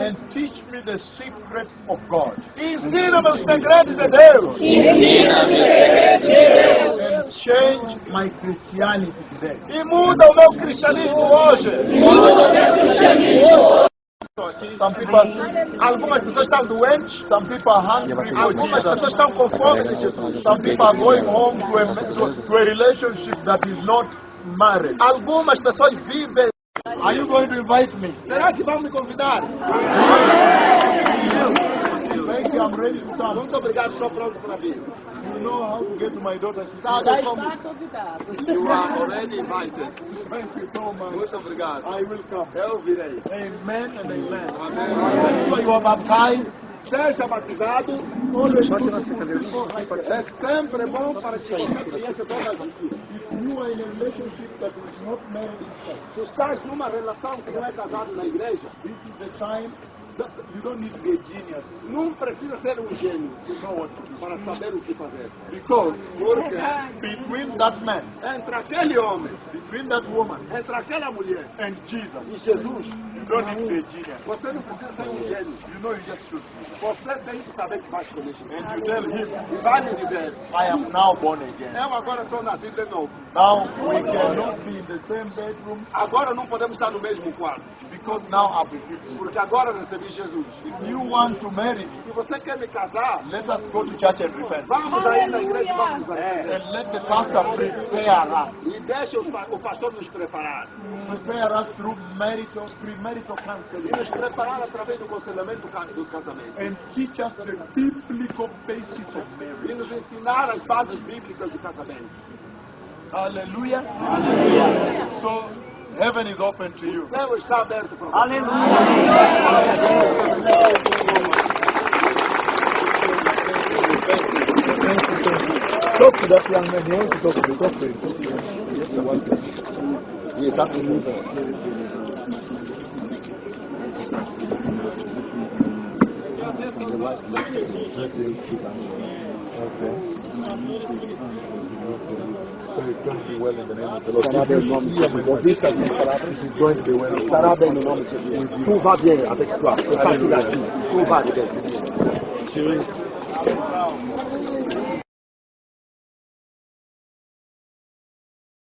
And teach me the secrets of God. Ensina-me os segredos de Deus. And change my Christianity today. E muda o meu cristianismo hoje. Some people are sick. Algumas pessoas estão doentes. Some people are hungry. Algumas pessoas estão com fome de Jesus. Some people are going home to a relationship that is not marriage. Algumas pessoas vivem. Are you going to invite me? Será que vão me convidar? Thank you, I'm ready to start. Muito obrigado, estou pronto para vir. You know how to get to my daughter. Sabe como? You are already invited. Thank you so much. Muito obrigado. I will come. Eu virei. Amen and amen. Amen. So you are baptized. Seja batizado. É sempre bom para que você conheça toda a justiça. If you are in a relationship that is not married, se estás numa relação que não é casado na igreja, this is the time. You don't need to be a genius. Não precisa ser um gênio para saber o que fazer. Because between that man, entre aquele homem, between that woman, entre aquela mulher, and Jesus, e Jesus, you don't need to be a genius. Você não precisa ser um gênio. You know you just should. Você tem que saber que vai escolher Jesus. And you tell him, e vai lhe dizer, I am now born again. Eu agora sou nascido de novo. Now we cannot be in the same bedroom. Agora não podemos estar no mesmo quarto. Because now I've received. Porque agora recebi Jesus. If you want to marry, se você quer me casar, let us go to church and repent. Vamos aí na igreja e vamos nos arrepender. And let the pastor prepare us. E deixa o pastor nos preparar. Prepare us through premarital counseling. E nos preparar através do aconselhamento dos casamentos. And teach us the biblical basis of marriage. E nos ensinar as bases bíblicas do casamento. Hallelujah. Hallelujah. So heaven is open to you. O céu está aberto para você. Aleluia. Talk to that young man. He wants to talk to me. Talk to him. He is asking me. Okay. So it's going to be well in the name of the Lord. It's going to be well. Estará bem no nome de Jesus. Tout va bien avec toi. C'est ça qu'il a dit. Tout va bien.